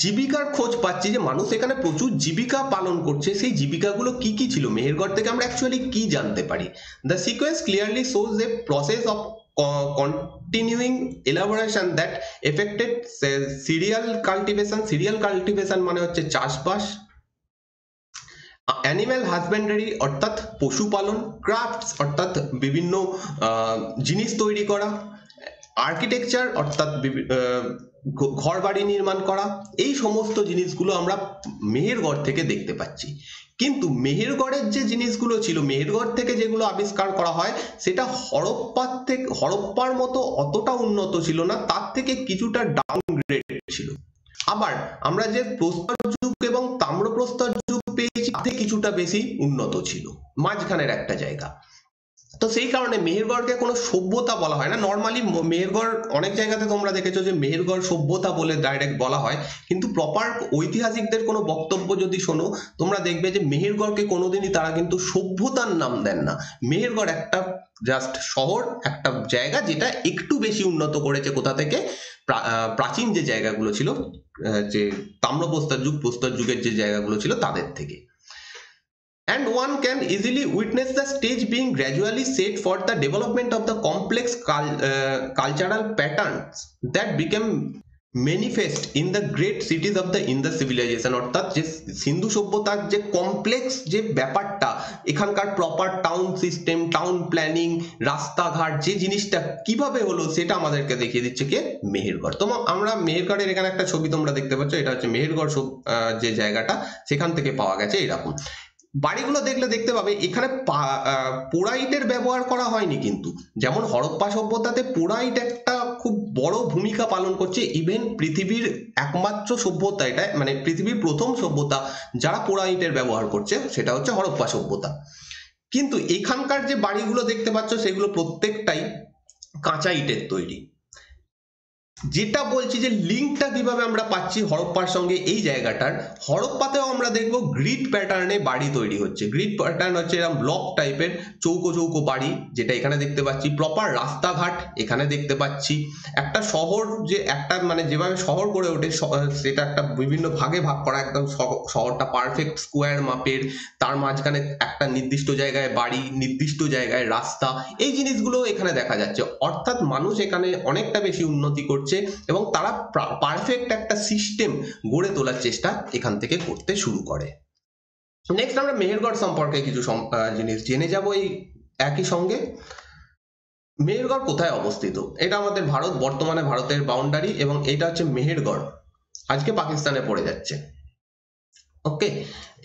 জীবিকার খোঁজ পাচ্ছি, যে মানুষ এখানে প্রচুর জীবিকা পালন করছে। সেই জীবিকাগুলো কি কি ছিল, মেহেরগড় থেকে আমরা অ্যাকচুয়ালি কি জানতে পারি? The sequence clearly shows a process of continuing elaboration that affected cereal cultivation মানে হচ্ছে চাষবাস, অ্যানিম্যাল হাজবেন্ডারি অর্থাৎ পশুপালন, ক্রাফটস অর্থাৎ বিভিন্ন জিনিস তৈরি করা, আর্কিটেকচার অর্থাৎ ঘর বাড়ি নির্মাণ করা, এই সমস্ত জিনিসগুলো আমরা মেহেরগড় থেকে দেখতে পাচ্ছি। কিন্তু মেহেরগড়ের যে জিনিসগুলো ছিল, মেহেরগড় থেকে যেগুলো আবিষ্কার করা হয় সেটা হরপ্পার মতো অতটা উন্নত ছিল না, তার থেকে কিছুটা ডাউনগ্রেড ছিল। আবার আমরা যে প্রস্তর যুগ এবং তাম্রপ্রস্তর যুগ পেয়েছি তাতে কিছুটা বেশি উন্নত ছিল, মাঝখানের একটা জায়গা। তো সেই কারণে মেহেরগড়কে কোনো সভ্যতা বলা হয় না। নর্মালি মেহেরগড় অনেক জায়গাতে তোমরা দেখেছো যে মেহেরগড় সভ্যতা বলে ডাইরেক্ট বলা হয়, কিন্তু প্রপার ঐতিহাসিকদের কোনো বক্তব্য যদি শোনো তোমরা দেখবে যে মেহেরগড়কে কোনোদিনই তারা কিন্তু সভ্যতার নাম দেন না। মেহেরগড় একটা জাস্ট শহর, একটা জায়গা যেটা একটু বেশি উন্নত করেছে কোথা থেকে, প্রাচীন যে জায়গাগুলো ছিল, যে প্রস্তর যুগের যে জায়গাগুলো ছিল তাদের থেকে। And one can easily witness the stage being gradually set for the development of the complex cultural patterns that became manifest in the great cities of the Indus civilization। অর্থাৎ যে সিন্ধু সভ্যতার যে কমপ্লেক্স যে ব্যাপারটা, এখানকার proper town system, town planning, রাস্তাঘাট, যে জিনিসটা কিভাবে হলো সেটা আমাদেরকে দেখিয়ে দিচ্ছে কে, মেহেরগড়। তো আমরা মেহেরগড়ের এখানে একটা ছবি তোমরা দেখতে পাচ্ছ, এটা হচ্ছে মেহেরগড় যে জায়গাটা, সেখান থেকে পাওয়া গেছে এরকম। বাড়িগুলো দেখলে দেখতে পাবে এখানে পোড়া ইটের ব্যবহার করা হয়নি, কিন্তু যেমন হরপ্পা সভ্যতাতে পোড়া ইট একটা খুব বড় ভূমিকা পালন করছে। ইভেন পৃথিবীর একমাত্র সভ্যতা এটা, মানে পৃথিবীর প্রথম সভ্যতা যারা পোড়া ইটের ব্যবহার করছে সেটা হচ্ছে হরপ্পা সভ্যতা। কিন্তু এখানকার যে বাড়িগুলো দেখতে পাচ্ছ সেগুলো প্রত্যেকটাই কাঁচা ইটের তৈরি। যেটা বলছি যে লিঙ্কটা কিভাবে আমরা পাচ্ছি হরপ্পার সঙ্গে এই জায়গাটার, হরপ্পাতেও আমরা দেখবো গ্রিড প্যাটার্নে বাড়ি তৈরি হচ্ছে। গ্রিড প্যাটার্ন হচ্ছে এরকম ব্লক টাইপের চৌকো চৌকো বাড়ি, যেটা এখানে দেখতে পাচ্ছি। প্রপার রাস্তাঘাট এখানে দেখতে পাচ্ছি। একটা শহর যে একটা মানে যেভাবে শহর গড়ে ওঠে সেটা একটা বিভিন্ন ভাগে ভাগ করা, একদম শহরটা পারফেক্ট স্কোয়ার মাপের, তার মাঝখানে একটা নির্দিষ্ট জায়গায় বাড়ি, নির্দিষ্ট জায়গায় রাস্তা, এই জিনিসগুলো এখানে দেখা যাচ্ছে। অর্থাৎ মানুষ এখানে অনেকটা বেশি উন্নতি করছে এবং তারা পারফেক্ট একটা সিস্টেম গড়ে তোলার চেষ্টা এখান থেকে করতে শুরু করে। নেক্সট আমরা মেহেরগড় সম্পর্কে কিছু জিনিস জেনে যাব এই একই সঙ্গে। মেহেরগড় কোথায় অবস্থিত? এটা আমাদের ভারত, বর্তমানে ভারতের বাউন্ডারি, এবং এটা হচ্ছে মেহেরগড়, আজকে পাকিস্তানে পড়ে যাচ্ছে। ওকে,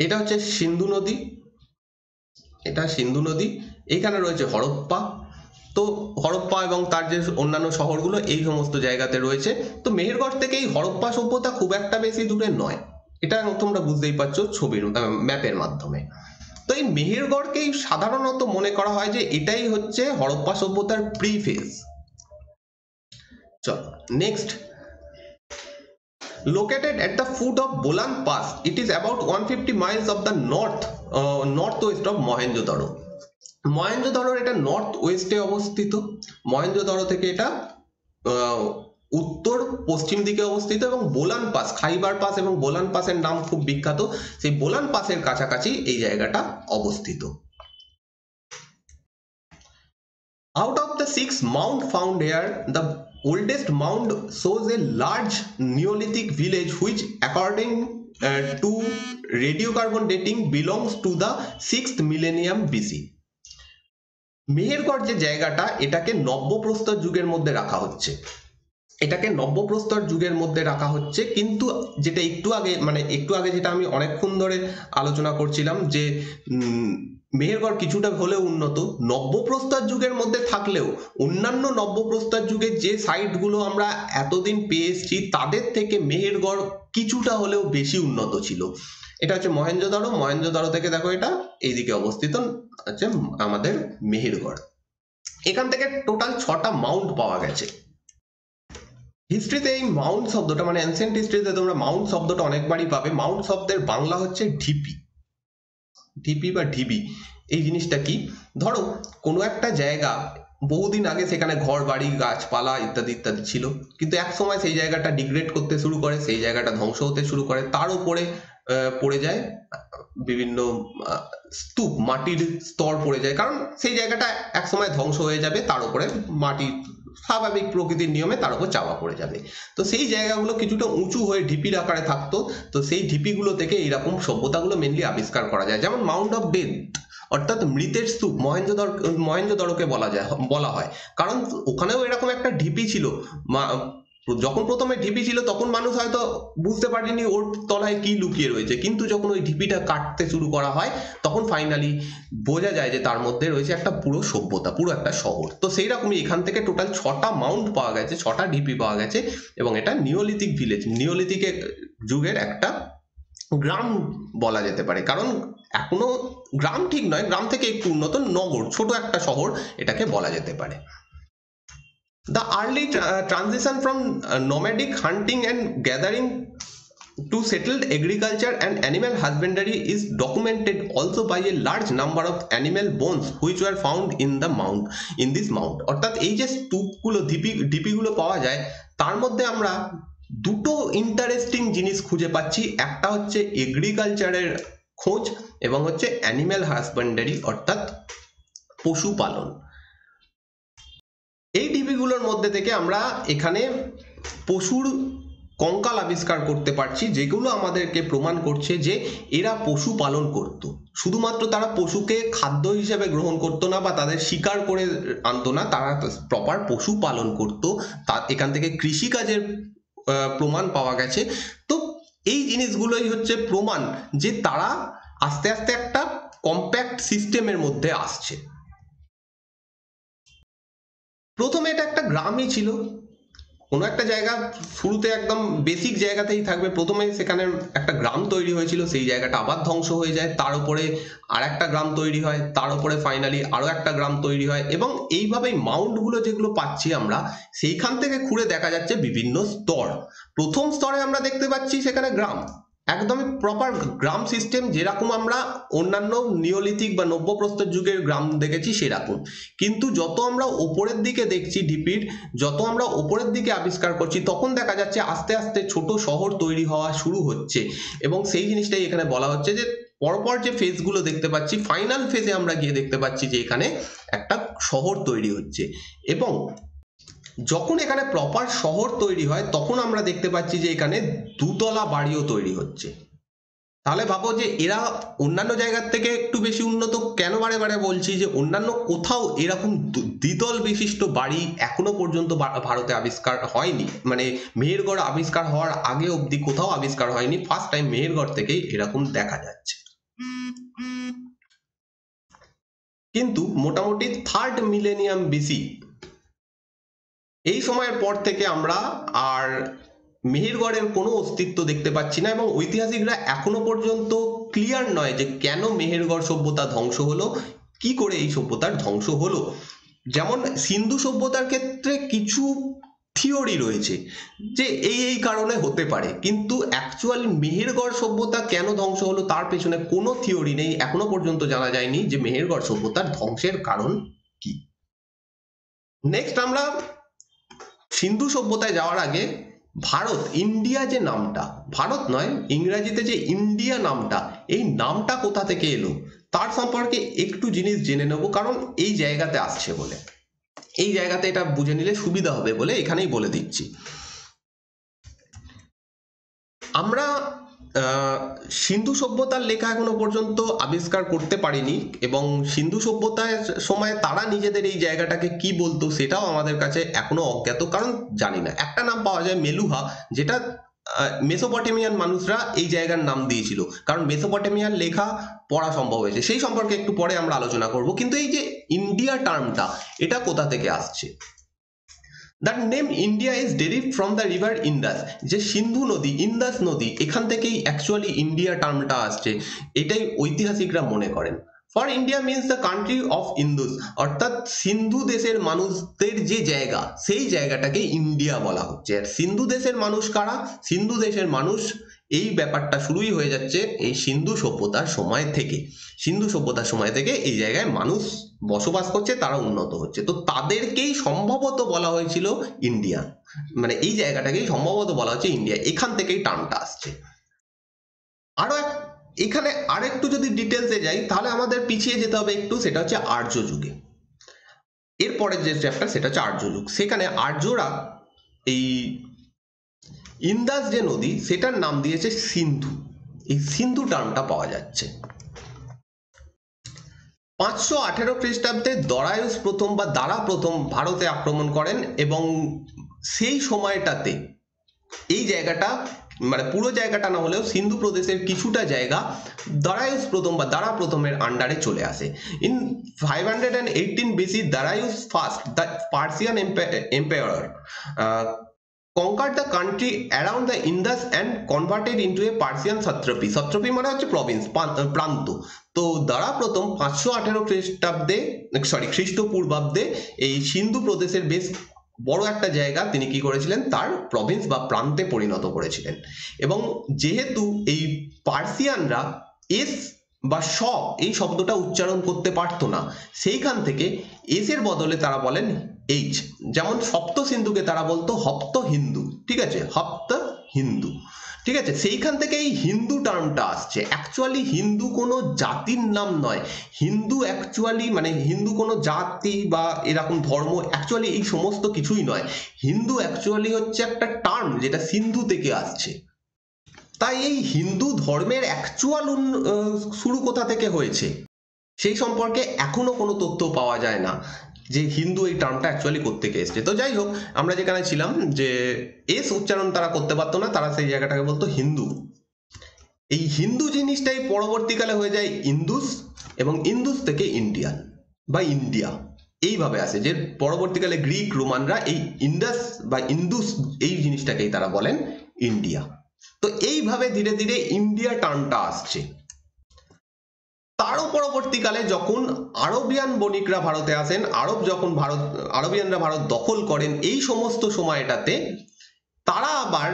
এটা হচ্ছে সিন্ধু নদী, এটা সিন্ধু নদী। এখানে রয়েছে হরপ্পা। তো হরপ্পা এবং তার যে অন্যান্য শহরগুলো এই সমস্ত জায়গাতে রয়েছে। তো মেহেরগড় থেকে এই হরপ্পা সভ্যতা খুব একটা বেশি দূরে নয়, এটা তোমরা বুঝতেই পারছো ছবির ম্যাপের মাধ্যমে। তো এই মেহেরগড়কেই সাধারণত মনে করা হয় যে এটাই হচ্ছে হরপ্পা সভ্যতার প্রিফেজ। চলো next. Located at the foot of Bolan Pass, it is about 150 miles of the northwest of Mohenjo-daro. মহেঞ্জোদারোর এটা নর্থ ওয়েস্টে অবস্থিত। মহেঞ্জোদারো থেকে এটা উত্তর পশ্চিম দিকে অবস্থিত, এবং বোলান পাস, খাইবার পাস এবং বোলান পাসের নাম খুব বিখ্যাত। সেই বোলান পাসের কাছাকাছি এই জায়গাটা অবস্থিত। Out of the 6 mounds found here, the oldest mound shows a large Neolithic village which, according to radiocarbon dating, belongs to the 6th millennium BC. Mehrgarh যে জায়গাটা, এটাকে নব্যপ্রস্তর যুগের মধ্যে রাখা হচ্ছে। এটাকে নব্যপ্রস্তর যুগের মধ্যে রাখা হচ্ছে, কিন্তু যেটা একটু আগে যেটা আমি অনেকক্ষণ ধরে আলোচনা করছিলাম যে মেহেরগড় কিছুটা হলেও উন্নত, নব্যপ্রস্তর যুগের মধ্যে থাকলেও অন্যান্য নব্যপ্রস্তর যুগের যে সাইটগুলো আমরা এতদিন পেয়ে এসেছি তাদের থেকে মেহেরগড় কিছুটা হলেও বেশি উন্নত ছিল। এটা হচ্ছে মহেঞ্জোদারো। মহেঞ্জোদারো থেকে দেখো এটা এইদিকে অবস্থিত হচ্ছে আমাদের মেহেরগড়। এখান থেকে টোটাল 6টা মাউন্ট পাওয়া গেছে। হিস্ট্রিতে এই মাউন্ট শব্দটা, মানে এনসিয়েন্ট হিস্ট্রিতে তোমরা মাউন্ট শব্দটা অনেকবারই পাবে। মাউন্ট শব্দের বাংলা হচ্ছে ঢিপি। ঢিপি বা ঢিবি, এই জিনিসটা কি? ধরো কোনো একটা জায়গা বহুদিন আগে সেখানে ঘর বাড়ি গাছপালা ইত্যাদি ইত্যাদি ছিল, কিন্তু এক সময় সেই জায়গাটা ডিগ্রেড করতে শুরু করে, সেই জায়গাটা ধ্বংস হতে শুরু করে, তার উপরে পড়ে যায় বিভিন্ন স্তূপ, মাটির স্তর পড়ে যায়, কারণ সেই জায়গাটা এক সময় ধ্বংস হয়ে যাবে, তার উপরে মাটি স্বাভাবিক প্রকৃতির নিয়মে তার উপর চাপা পড়ে যাবে। তো সেই জায়গাগুলো কিছুটা উঁচু হয়ে ঢিপির আকারে থাকতো। তো সেই ঢিপিগুলো থেকে এইরকম সভ্যতাগুলো মেনলি আবিষ্কার করা যায়। যেমন মাউন্ট অফ ডেথ, অর্থাৎ মৃতের স্তূপ, মহেঞ্জোদারোকে বলা হয়, কারণ ওখানেও এরকম একটা ঢিপি ছিল। যখন প্রথমে ঢিপি ছিল তখন মানুষ হয়তো বুঝতে পারেনি ওর তলায় কি লুকিয়ে রয়েছে, কিন্তু যখন ওই ঢিপিটা কাটতে শুরু করা হয় তখন ফাইনালি বোঝা যায় যে তার মধ্যে রয়েছে একটা পুরো সভ্যতা, পুরো একটা শহর। তো সেই রকমই এখান থেকে টোটাল 6টা মাউন্ট পাওয়া গেছে, 6টা ঢিপি পাওয়া গেছে, এবং এটা নিওলিথিক ভিলেজ, নিওলিথিক যুগের একটা গ্রাম বলা যেতে পারে। কারণ এখনো গ্রাম ঠিক নয়, গ্রাম থেকে একটু উন্নত নগর, ছোট একটা শহর এটাকে বলা যেতে পারে। The early transition from nomadic hunting and gathering to settled agriculture and animal husbandry is documented also by a large number of animal bones which were found in this mound. অর্থাৎ এই যে স্তূপগুলো, ঢিপিগুলো পাওয়া যায়, তার মধ্যে আমরা দুটো ইন্টারেস্টিং জিনিস খুঁজে পাচ্ছি। একটা হচ্ছে এগ্রিকালচারের খোঁজ, এবং হচ্ছে অ্যানিম্যাল হাজবেন্ডারি অর্থাৎ পশুপালন। এই ঢিপিগুলোর মধ্যে থেকে আমরা এখানে পশুর কঙ্কাল আবিষ্কার করতে পারছি, যেগুলো আমাদেরকে প্রমাণ করছে যে এরা পশু পালন করত। শুধুমাত্র তারা পশুকে খাদ্য হিসেবে গ্রহণ করতো না বা তাদের শিকার করে আনতো না, তারা প্রপার পশু পালন করত। এখান থেকে কৃষিকাজের প্রমাণ পাওয়া গেছে। তো এই জিনিসগুলোই হচ্ছে প্রমাণ যে তারা আস্তে আস্তে একটা কম্প্যাক্ট সিস্টেমের মধ্যে আসছে। প্রথমে এটা একটা গ্রামই ছিল, কোনো একটা জায়গা, শুরুতে একদম বেসিক জায়গাতেই থাকবে। প্রথমে সেখানে একটা গ্রাম তৈরি হয়েছিল, সেই জায়গাটা আবার ধ্বংস হয়ে যায়, তার উপরে আর একটা গ্রাম তৈরি হয়, তার উপরে ফাইনালি আরো একটা গ্রাম তৈরি হয়, এবং এইভাবেই মাউন্টগুলো যেগুলো পাচ্ছি আমরা, সেইখান থেকে খুঁড়ে দেখা যাচ্ছে বিভিন্ন স্তর। প্রথম স্তরে আমরা দেখতে পাচ্ছি সেখানে গ্রাম, একদমই প্রপার গ্রাম সিস্টেম, যেরকম আমরা অন্যান্য নিওলিথিক বা নব্যপ্রস্তর যুগের গ্রাম দেখেছি সেরকম। কিন্তু যত আমরা ওপরের দিকে দেখছি ঢিপির, যত আমরা ওপরের দিকে আবিষ্কার করছি, তখন দেখা যাচ্ছে আস্তে আস্তে ছোট শহর তৈরি হওয়া শুরু হচ্ছে। এবং সেই জিনিসটাই এখানে বলা হচ্ছে যে পরপর যে ফেজগুলো দেখতে পাচ্ছি, ফাইনাল ফেজে আমরা গিয়ে দেখতে পাচ্ছি যে এখানে একটা শহর তৈরি হচ্ছে। এবং যখন এখানে প্রপার শহর তৈরি হয়, তখন আমরা দেখতে পাচ্ছি যে এখানে দুতলা বাড়িও তৈরি হচ্ছে। তাহলে ভাবো যে এরা অন্যান্য জায়গার থেকে একটু বেশি উন্নত কেন? বারে বারে বলছি যে অন্যান্য কোথাও এরকম দ্বিতল বিশিষ্ট বাড়ি এখনো পর্যন্ত ভারতে আবিষ্কার হয়নি, মানে মেহেরগড় আবিষ্কার হওয়ার আগে অবধি কোথাও আবিষ্কার হয়নি। ফার্স্ট টাইম মেহেরগড় থেকেই এরকম দেখা যাচ্ছে। কিন্তু মোটামুটি 3rd মিলেনিয়াম বিসি, এই সময়ের পর থেকে আমরা আর মেহেরগড়ের কোনো অস্তিত্ব দেখতে পাচ্ছি না, এবং ঐতিহাসিকরা এখনো পর্যন্ত ক্লিয়ার নয় যে কেন মেহেরগড় সভ্যতা ধ্বংস হলো, কি করে এই সভ্যতার ধ্বংস হলো। যেমন সিন্ধু সভ্যতার ক্ষেত্রে কিছু থিওরি রয়েছে যে এই কারণে হতে পারে, কিন্তু অ্যাকচুয়াল মেহেরগড় সভ্যতা কেন ধ্বংস হলো তার পেছনে কোনো থিওরি নেই। এখনো পর্যন্ত জানা যায়নি যে মেহেরগড় সভ্যতার ধ্বংসের কারণ কি। নেক্সট আমরা সিন্ধু সভ্যতায় যাওয়ার আগে ভারত, ইন্ডিয়া যে নামটা, ভারত নয় ইংরেজিতে যে ইন্ডিয়া নামটা, এই নামটা কোথা থেকে এলো তার সম্পর্কে একটু জিনিস জেনে নেব, কারণ এই জায়গাতে আসছে বলে, এই জায়গাতে এটা বুঝে নিলে সুবিধা হবে বলে এখানেই বলে দিচ্ছি। আমরা সিন্ধু সভ্যতার লেখা এখনো পর্যন্ত আবিষ্কার করতে পারিনি, এবং সিন্ধু সভ্যতার সময় তারা নিজেদের এই জায়গাটাকে কি বলতো সেটাও আমাদের কাছে এখনো অজ্ঞাত, কারণ জানি না। একটা নাম পাওয়া যায় মেলুহা, যেটা মেসোপটেমিয়ান মানুষরা এই জায়গার নাম দিয়েছিল, কারণ মেসোপটেমিয়ান লেখা পড়া সম্ভব হয়েছে, সেই সম্পর্কে একটু পরে আমরা আলোচনা করব। কিন্তু এই যে ইন্ডিয়া টার্মটা, এটা কোথা থেকে আসছে? That name India is derived from the river Indus, যে সিন্ধু নদী, ইন্দাস নদী, এখান থেকেই অ্যাকচুয়ালি ইন্ডিয়া টার্মটা আসছে, এটাই ঐতিহাসিকরা মনে করেন। For India means the country of Indus, অর্থাৎ সিন্ধু দেশের মানুষদের যে জায়গা, সেই জায়গাটাকে ইন্ডিয়া বলা হচ্ছে। আর সিন্ধু দেশের মানুষ কারা? সিন্ধু দেশের মানুষ, এই ব্যাপারটা শুরুই হয়ে যাচ্ছে এই সিন্ধু সভ্যতার সময় থেকে। সিন্ধু সভ্যতার সময় থেকে এই জায়গায় মানুষ বসবাস করছে, তারা উন্নত হচ্ছে, তো তাদেরকেই সম্ভবত বলা হয়েছিল ইন্ডিয়া, মানে এই জায়গাটাকেই সম্ভবত বলা হচ্ছে ইন্ডিয়া, এখান থেকেই টার্মটা আসছে। আরো এখানে আরেকটু যদি ডিটেলসে যাই, তাহলে আমাদের পিছিয়ে যেতে হবে একটু, সেটা হচ্ছে আর্য যুগে। এরপরের যে চ্যাপ্টার সেটা হচ্ছে আর্য যুগ। সেখানে আর্যরা এই ইন্দাস যে নদী, সেটার নাম দিয়েছে সিন্ধু, এই সিন্ধু টার্মটা পাওয়া যাচ্ছে। 518 খ্রিস্টাব্দে দরায়ুস প্রথম বা দারা প্রথম ভারতে আক্রমণ করেন, এবং সেই সময়টাতে এই জায়গাটা, মানে পুরো জায়গাটা না হলেও সিন্ধু প্রদেশের কিছুটা জায়গা দরায়ুস প্রথম বা দারা প্রথমের আন্ডারে চলে আসে। In 518 BC, Darius first, the Persian empire, conquered the country around the Indus and converted into a Persian satrapy. satrapy মানে হচ্ছে প্রভিন্স, প্রান্ত। তো দারা প্রথম 518 খ্রিস্টাব্দে, সরি খ্রিস্টপূর্বাব্দে, এই সিন্ধু প্রদেশের বেশ বড় একটা জায়গা তিনি কি করেছিলেন, তার প্রভিন্স বা প্রান্তে পরিণত করেছিলেন। এবং যেহেতু এই পার্সিয়ানরা এস বা স এই শব্দটা উচ্চারণ করতে পারতো না, সেইখান থেকে এস এর বদলে তারা বলেন এইচ, যেমন সপ্ত সিন্ধুকে তারা বলতো হপ্ত হিন্দু, ঠিক আছে, হপ্ত হিন্দু, ঠিক আছে, সেইখান থেকে এই হিন্দু টার্মটা আসছে। অ্যাকচুয়ালি হিন্দু কোনো জাতির নাম নয়, হিন্দু অ্যাকচুয়ালি মানে হিন্দু কোনো জাতি বা এরকম ধর্ম, অ্যাকচুয়ালি এই সমস্ত কিছুই নয়। হিন্দু অ্যাকচুয়ালি হচ্ছে একটা টার্ম যেটা সিন্ধু থেকে আসছে। তাই এই হিন্দু ধর্মের অ্যাকচুয়াল শুরু কোথা থেকে হয়েছে সেই সম্পর্কে এখনো কোনো তথ্য পাওয়া যায় না, যে হিন্দু এই টার্মটা অ্যাকচুয়ালি কোত্থেকে এসছে। তো যাই হোক, আমরা যেখানে ছিলাম যে এস উচ্চারণ তারা করতে পারতো না, তারা সেই জায়গাটাকে বলতো হিন্দু। এই হিন্দু জিনিসটাই পরবর্তীকালে হয়ে যায় ইন্দুস, এবং ইন্দুস থেকে ইন্ডিয়ান বা ইন্ডিয়া এইভাবে আসে, যে পরবর্তীকালে গ্রিক রোমানরা এই ইন্ডাস বা ইন্দুস এই জিনিসটাকেই তারা বলেন ইন্ডিয়া। তো এইভাবে ধীরে ধীরে ইন্ডিয়া টার্মটা আসছে। তারও পরবর্তীকালে যখন আরবিয়ান বণিকরা ভারতে আসেন, আরবিয়ানরা ভারত দখল করেন, এই সমস্ত সময়টাতে তারা আবার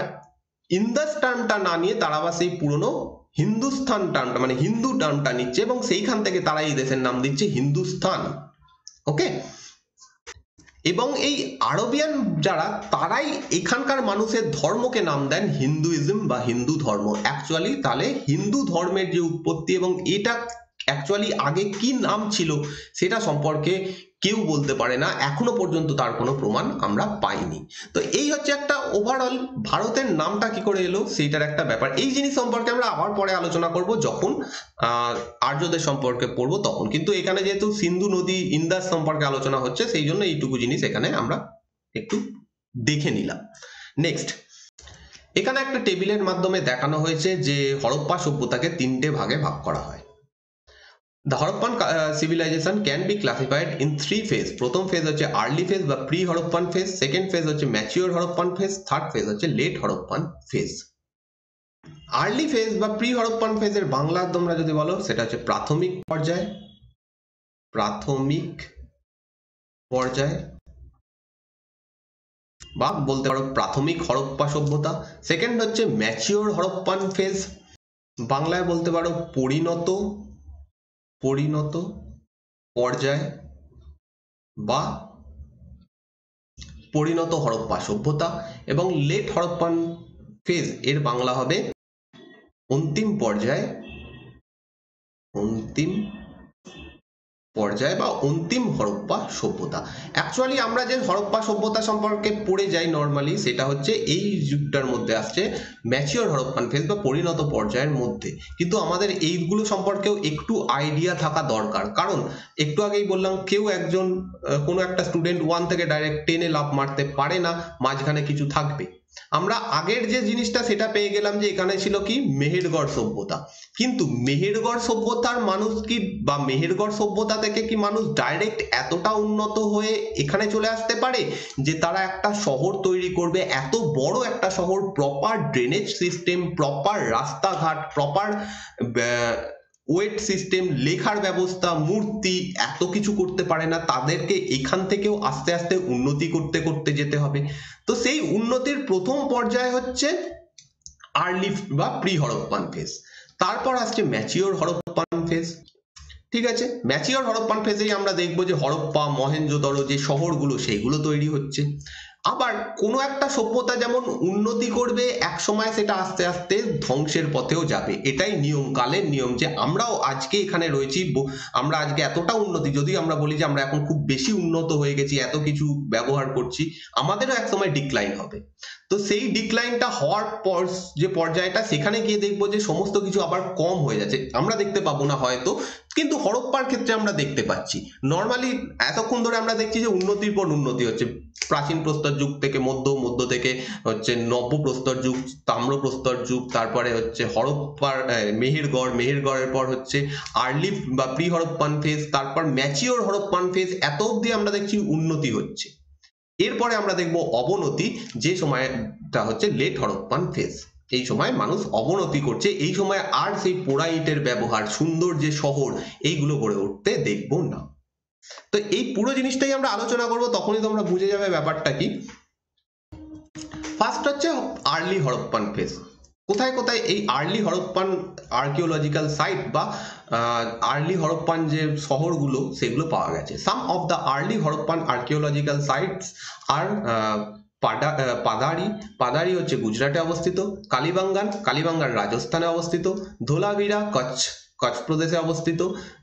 ইন্দাস টার্মটা না নিয়ে তারা আবার সেই পুরনো হিন্দুস্থান টার্মটা মানে হিন্দু টার্মটা নিচ্ছে এবং সেইখান থেকে তারা এই দেশের নাম দিচ্ছে হিন্দুস্তান। ওকে, এবং এই আরবিয়ান যারা তারাই এখানকার মানুষের ধর্মকে নাম দেন হিন্দুইজম বা হিন্দু ধর্ম। অ্যাকচুয়ালি তাহলে হিন্দু ধর্মের যে উৎপত্তি এবং এটা অ্যাকচুয়ালি আগে কি নাম ছিল সেটা সম্পর্কে কেউ বলতে পারে না, এখনো পর্যন্ত তার কোনো প্রমাণ আমরা পাইনি। তো এই হচ্ছে একটা ওভারঅল ভারতের নামটা কি করে এলো সেইটার একটা ব্যাপার। এই জিনিস সম্পর্কে আমরা আবার পরে আলোচনা করব যখন আর্যদের সম্পর্কে পড়বো তখন, কিন্তু এখানে যেহেতু সিন্ধু নদী ইন্দাস সম্পর্কে আলোচনা হচ্ছে সেই জন্য এইটুকু জিনিস এখানে আমরা একটু দেখে নিলাম। নেক্সট, এখানে একটা টেবিলের মাধ্যমে দেখানো হয়েছে যে হরপ্পা সভ্যতাকে তিনটে ভাগে ভাগ করা হয়। The Harappan civilization can be classified in three phases. প্রথম ফেজ হচ্ছে আর্লি ফেজ বা pre Harappan phase, second phase হচ্ছে mature Harappan phase, third phase হচ্ছে late Harappan phase. Early phase বা প্রি হরপ্পান ফেজের বাংলা তোমরা যদি বলো সেটা হচ্ছে প্রাথমিক পর্যায়, প্রাথমিক পর্যায় বা বলতে পারো প্রাথমিক হরপ্পা সভ্যতা। সেকেন্ড হচ্ছে ম্যাচিওর হরপ্পান ফেজ, বাংলায় বলতে পারো পরিণত পর্যায় বা পরিণত হরপ্পা সভ্যতা। এবং লেট হরপ্পান ফেজ এর বাংলা হবে অন্তিম পর্যায় বা অন্তিম হরপ্পা সভ্যতা। অ্যাকচুয়ালি আমরা যে হরপ্পা সভ্যতা সম্পর্কে পড়ে যাই নর্মালি সেটা হচ্ছে এই যুগটার মধ্যে আসছে ম্যাচিওর হরপ্পান ফেজ বা পরিণত পর্যায়ের মধ্যে, কিন্তু আমাদের এইগুলো সম্পর্কেও একটু আইডিয়া থাকা দরকার। কারণ একটু আগেই বললাম কেউ একজন কোনো একটা স্টুডেন্ট 1 থেকে ডাইরেক্ট 10-এ লাফ মারতে পারে না, মাঝখানে কিছু থাকবে। আমরা আগের যে জিনিসটা সেটা পেয়ে গেলাম যে এখানে ছিল কি মেহেরগড় সভ্যতা, কিন্তু মেহেরগড় সভ্যতার মানুষ কি বা মেহেরগড় সভ্যতা থেকে কি মানুষ ডাইরেক্ট এতটা উন্নত হয়ে এখানে চলে আসতে পারে যে তারা একটা শহর তৈরি করবে, এত বড় একটা শহর, প্রপার ড্রেনেজ সিস্টেম, প্রপার রাস্তাঘাট, প্রপার ওয়েট সিস্টেম, লেখার ব্যবস্থা, মূর্তি, এত কিছু করতে পারে না। তাদেরকে এখান থেকেও আস্তে আস্তে উন্নতি করতে করতে যেতে হবে। তো সেই উন্নতির প্রথম পর্যায় হচ্ছে আর্লি বা প্রি হরপ্পান ফেজ, তারপর আসছে ম্যাচিওর হরপ্পান ফেজ। ঠিক আছে, ম্যাচিওর হরপ্পান ফেজেই আমরা দেখবো যে হরপ্পা মহেঞ্জোদড়ো যে শহরগুলো সেইগুলো তৈরি হচ্ছে। আবার কোনো একটা সভ্যতা যেমন উন্নতি করবে এক সময় সেটা আস্তে আস্তে ধ্বংসের পথেও যাবে, এটাই নিয়ম, কালের নিয়ম। যে আমরাও আজকে এখানে রয়েছি, আমরা আজকে এতটা উন্নতি, যদি আমরা বলি যে আমরা এখন খুব বেশি উন্নত হয়ে গেছি, এত কিছু ব্যবহার করছি, আমাদেরও এক সময় ডিক্লাইন হবে। তো সেই ডিক্লাইনটা হওয়ার পর যে পর্যায়টা সেখানে গিয়ে দেখবো যে সমস্ত কিছু আবার কম হয়ে যাচ্ছে, আমরা দেখতে পাবো না হয়তো, কিন্তু হরপ্পার ক্ষেত্রে আমরা দেখতে পাচ্ছি। নর্মালি এতক্ষণ ধরে আমরা দেখছি যে উন্নতির পর উন্নতি হচ্ছে, প্রাচীন প্রস্তর যুগ থেকে মধ্য থেকে হচ্ছে নব্য প্রস্তর যুগ, তাম্র প্রস্তর যুগ, তারপরে হচ্ছে হরপ্পার মেহেরগড়ের পর হচ্ছে আর্লি বা প্রি হরপ্পান ফেজ, তারপর ম্যাচিওর হরপ্পান ফেজ, এত অবধি আমরা দেখছি উন্নতি হচ্ছে। এরপরে আমরা দেখব অবনতি, যে সময়টা হচ্ছে লেট হরপ্পান ফেজ। এই সময় মানুষ অবনতি করছে, এই সময় আর সেই পোড়া ইটের ব্যবহার, সুন্দর যে শহর এইগুলো গড়ে উঠতে দেখব না। তো এই পুরো জিনিসটাই আমরা আলোচনা করব, তখনই তোমরা বুঝে যাবে ব্যাপারটা কি। ফার্স্ট হচ্ছে আর্লি হরপ্পান ফেজ। কোথায় কোথায় এই আর্লি হরপ্পান আর্কিওলজিক্যাল সাইট বা আর্লি হরপ্পান যে শহরগুলো সেগুলো পাওয়া গেছে। Some of the early Harappan archaeological sites are Padri হচ্ছে গুজরাটে অবস্থিত, কালিবাঙ্গান রাজস্থানে অবস্থিত, ধোলাভিরা কচ্ছ প্রদেশে অবস্থিত,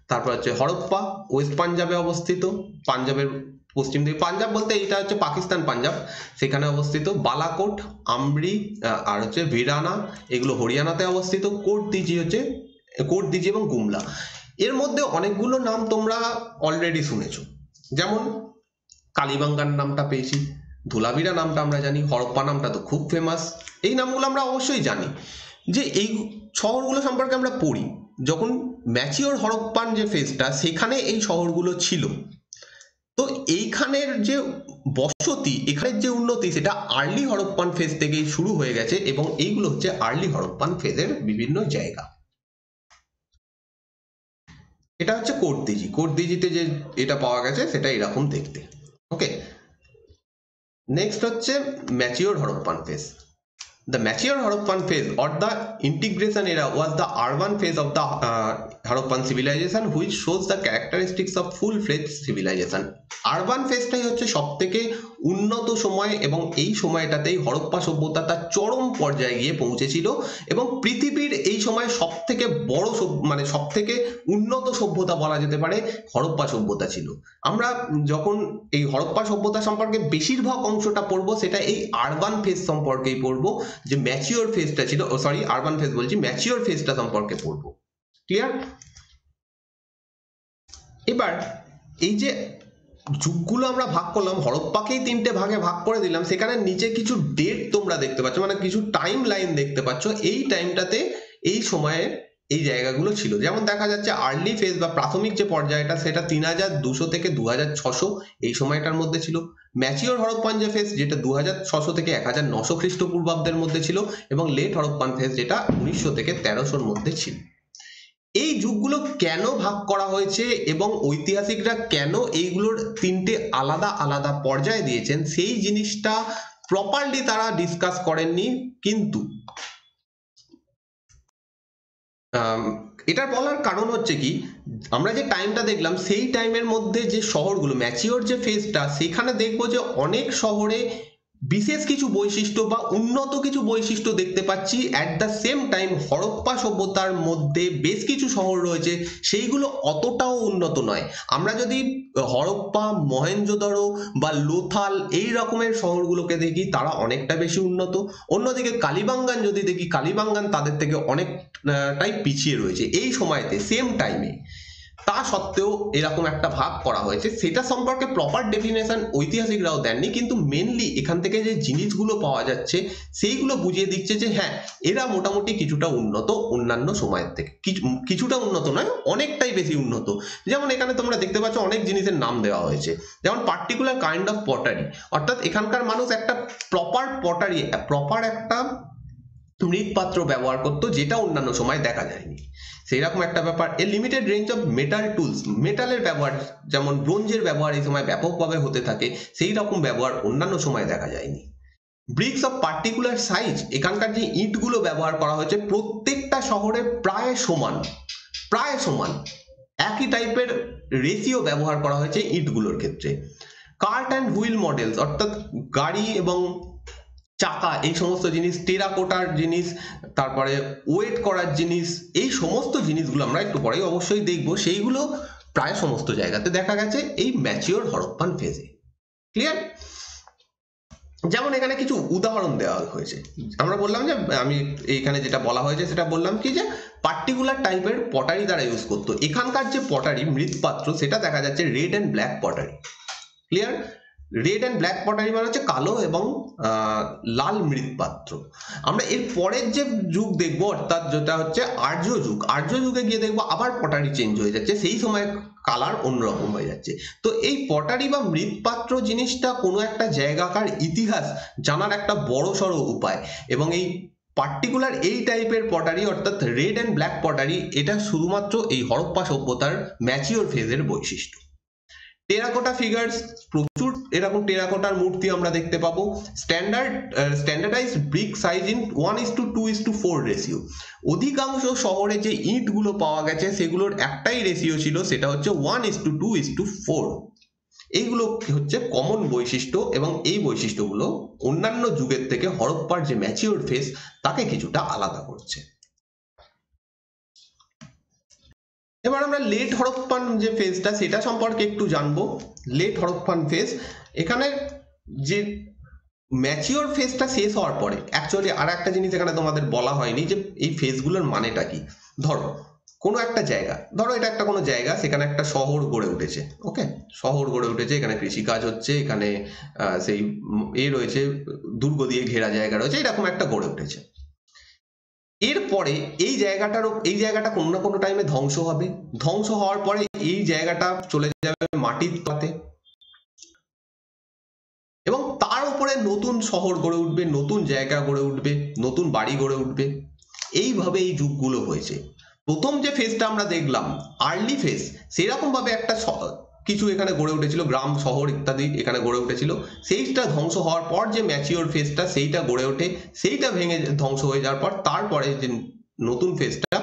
তারপর হচ্ছে হরপ্পা ওয়েস্ট পাঞ্জাবে অবস্থিত, পাঞ্জাবের পশ্চিম দিকে, পাঞ্জাব বলতে এটা হচ্ছে পাকিস্তান পাঞ্জাব, সেখানে অবস্থিত, বালাকোট, আমরি আর হচ্ছে ভিরানা এগুলো হরিয়ানাতে অবস্থিত, কোট দিজি এবং গুমলা। এর মধ্যে অনেকগুলো নাম তোমরা অলরেডি শুনেছো, যেমন কালিবাঙ্গান নামটা পেয়েছি, ধোলাভিরা নামটা আমরা জানি, হরপ্পা নামটা তো খুব ফেমাস, এই নামগুলো আমরা অবশ্যই জানি। যে এই শহরগুলো সম্পর্কে আমরা পড়ি, যখন ম্যাচিওর হরপ্পান যে ফেজটা সেখানে এই শহরগুলো ছিল। তো এইখানের যে বসতি, এখানের যে উন্নতি, সেটা আর্লি হরপ্পান ফেজ থেকেই শুরু হয়ে গেছে এবং এইগুলো হচ্ছে আর্লি হরপ্পান ফেজের বিভিন্ন জায়গা। এটা হচ্ছে কোটদিজি। কোটদিজিতে যে এটা পাওয়া গেছে সেটা এরকম দেখতে। ওকে, নেক্সট হচ্ছে mature Harappan phase. The mature Harappan phase or the integration era was the urban phase of the Harappan civilization, which shows the characteristics of full-fledged civilization. Urban ফেজটাই হচ্ছে সবথেকে উন্নত সময় এবং এই সময়টাতেই হরপ্পা সভ্যতা তার চরম পর্যায়ে গিয়ে পৌঁছেছিল এবং পৃথিবীর এই সময় সবথেকে বড় মানে সবথেকে উন্নত সভ্যতা বলা যেতে পারে হরপ্পা সভ্যতা ছিল। আমরা যখন এই হরপ্পা সভ্যতা সম্পর্কে বেশিরভাগ অংশটা পড়বো সেটা এই আরবান ফেজ সম্পর্কেই পড়বো, যে ম্যাচিওর ফেজটা ছিল, সরি আরবান ফেজ বলছি, ম্যাচিওর ফেজটা সম্পর্কে পড়বো। ক্লিয়ার? এবার এই যে যুগগুলো আমরা ভাগ করলাম, হরপ্পাকেই তিনটে ভাগে ভাগ করে দিলাম, সেখানে নিচে কিছু ডেট তোমরা দেখতে পাচ্ছ, মানে কিছু টাইম লাইন দেখতে পাচ্ছ। এই টাইমটাতে এই সময়ে এই জায়গাগুলো ছিল। যেমন দেখা যাচ্ছে আর্লি ফেজ বা প্রাথমিক যে পর্যায়টা সেটা 3200 থেকে 2600 এই সময়টার মধ্যে ছিল। ম্যাচিওর হরপ্পান যে ফেজ যেটা 2600 থেকে 1900 খ্রিস্টপূর্বাব্দের মধ্যে ছিল এবং লেট হরপ্পান ফেজ যেটা 1900 থেকে 1300-র মধ্যে ছিল। এই যুগগুলো কেন ভাগ করা হয়েছে এবং ঐতিহাসিকরা কেন এইগুলোর তিনটে আলাদা আলাদা পর্যায় দিয়েছেন সেই জিনিসটা প্রপারলি তারা ডিসকাস করেননি। কিন্তু এটার বলার কারণ হচ্ছে কি, আমরা যে টাইমটা দেখলাম সেই টাইমের মধ্যে যে শহরগুলো ম্যাচিওর যে ফেজটা, সেখানে দেখবো যে অনেক শহরে বিশেষ কিছু বৈশিষ্ট্য বা উন্নত কিছু বৈশিষ্ট্য দেখতে পাচ্ছি। At the same time Harappa সভ্যতার মধ্যে বেশ কিছু শহর রয়েছে সেইগুলো অতটাও উন্নত নয়। আমরা যদি হরপ্পা, মহেঞ্জোদারো বা লোথাল এই রকমের শহরগুলোকে দেখি তারা অনেকটা বেশি উন্নত। অন্যদিকে কালিবাঙ্গান যদি দেখি, কালিবাঙ্গান তাদের থেকে অনেকটাই পিছিয়ে রয়েছে এই সময়তে, সেম টাইমে। তা সত্ত্বেও এরকম একটা ভাগ করা হয়েছে, সেটা সম্পর্কে প্রপার ডেফিনেশন ঐতিহাসিকরাও দেননি, কিন্তু মেনলি এখান থেকে যে জিনিসগুলো পাওয়া যাচ্ছে সেইগুলো বুঝিয়ে দিচ্ছে যে হ্যাঁ এরা মোটামুটি কিছুটা উন্নত অন্যান্য সময়ের থেকে। কিছুটা উন্নত নয়, অনেকটাই বেশি উন্নত। যেমন এখানে তোমরা দেখতে পাচ্ছ অনেক জিনিসের নাম দেওয়া হয়েছে, যেমন পার্টিকুলার কাইন্ড অফ পটারি, অর্থাৎ এখানকার মানুষ একটা প্রপার পটারি, প্রপার একটা মৃৎপাত্র ব্যবহার করতো যেটা অন্যান্য সময় দেখা যায়নি, সেই রকম একটা ব্যাপার। A limited range of metal tools, মেটালের ব্যবহার যেমন ব্রোঞ্জের ব্যবহার এই সময় ব্যাপকভাবে হতে থাকে, সেই রকম ব্যবহার অন্যান্য সময় দেখা যায়নি। ব্রিক্স অফ পার্টিকুলার সাইজ, এখানকার যে ইটগুলো ব্যবহার করা হয়েছে প্রত্যেকটা শহরে প্রায় সমান, প্রায় সমান একই টাইপের রেশিও ব্যবহার করা হয়েছে ইটগুলোর ক্ষেত্রে। কার্ট অ্যান্ড হুইল মডেলস, অর্থাৎ গাড়ি এবং চাকা এই সমস্ত জিনিস, টেরাকোটার জিনিস, তারপরে ওয়েট করার জিনিস, এই সমস্ত জিনিসগুলো আমরা একটু পরেই অবশ্যই দেখবো, সেইগুলো প্রায় সমস্ত জায়গাতে দেখা গেছে এই ম্যাচিওর হরপ্পান ফেজে। ক্লিয়ার? যেমন এখানে কিছু উদাহরণ দেওয়া হয়েছে, আমরা বললাম যে আমি এইখানে যেটা বলা হয়েছে সেটা বললাম কি যে পার্টিকুলার টাইপের পটারি তারা ইউজ করতো। এখানকার যে পটারি মৃৎপাত্র সেটা দেখা যাচ্ছে red and black pottery. Clear? Red and black pottery মানে হচ্ছে কালো এবং লাল মৃৎপাত্র। আমরা এর পরের যে যুগ দেখবো অর্থাৎ যেটা হচ্ছে আর্য যুগ, আর্য যুগে গিয়ে দেখবো আবার পটারি চেঞ্জ হয়ে যাচ্ছে, সেই সময় কালার অন্যরকম হয়ে যাচ্ছে। তো এই পটারি বা মৃৎপাত্র জিনিসটা কোনো একটা জায়গাকার ইতিহাস জানার একটা বড় সড়ো উপায়, এবং এই পার্টিকুলার এই টাইপের পটারি অর্থাৎ রেড অ্যান্ড ব্ল্যাক পটারি এটা শুধুমাত্র এই হরপ্পা সভ্যতার ম্যাচিওর ফেজের বৈশিষ্ট্য। টেরাকোটা ফিগার্স, প্রচুর এরকম টেরাকোটার মূর্তি আমরা দেখতে পাবো। Standardised brick size in 1:2:4 ratio. অধিকাংশ শহরে যে ইটগুলো পাওয়া গেছে সেগুলোর একটাই রেশিও ছিল, সেটা হচ্ছে 1:2:4। এইগুলো হচ্ছে কমন বৈশিষ্ট্য এবং এই বৈশিষ্ট্যগুলো অন্যান্য যুগের থেকে হরপ্পার যে ম্যাচিওর ফেজ তাকে কিছুটা আলাদা করছে। এবার আমরা লেট হরপ্পান যে ফেজটা সেটা সম্পর্কে একটু জানবো। লেট হরপ্পান ফেজ, এখানে যে ম্যাচিওর ফেজটা শেষ হওয়ার পরে অ্যাকচুয়ালি আর একটা জিনিস এখানে তোমাদের বলা হয়নি যে এই ফেজগুলোর মানেটা কি। ধরো কোনো একটা জায়গা, ধরো এটা একটা কোনো জায়গা, সেখানে একটা শহর গড়ে উঠেছে। ওকে, শহর গড়ে উঠেছে, এখানে কৃষিকাজ হচ্ছে, এখানে সেই রয়েছে দুর্গ দিয়ে ঘেরা জায়গা রয়েছে, এরকম একটা গড়ে উঠেছে। এরপরে এই জায়গাটা কোনো না কোনো টাইমে ধ্বংস হবে, ধ্বংস হওয়ার পরে এই জায়গাটা চলে যাবে মাটির তলাতে, এবং তার উপরে নতুন শহর গড়ে উঠবে, নতুন জায়গা গড়ে উঠবে, নতুন বাড়ি গড়ে উঠবে। এইভাবে এই যুগগুলো হয়েছে। প্রথম যে ফেজটা আমরা দেখলাম আর্লি ফেজ, সেরকম ভাবে একটা কিছু এখানে গড়ে উঠেছিল, গ্রাম শহর ইত্যাদি এখানে গড়ে উঠেছিল। সেইটা ধ্বংস হওয়ার পর যে ম্যাচিওর ফেজটা সেইটা গড়ে ওঠে, সেইটা ভেঙে ধ্বংস হয়ে যাওয়ার পর তারপরে যে নতুন ফেজটা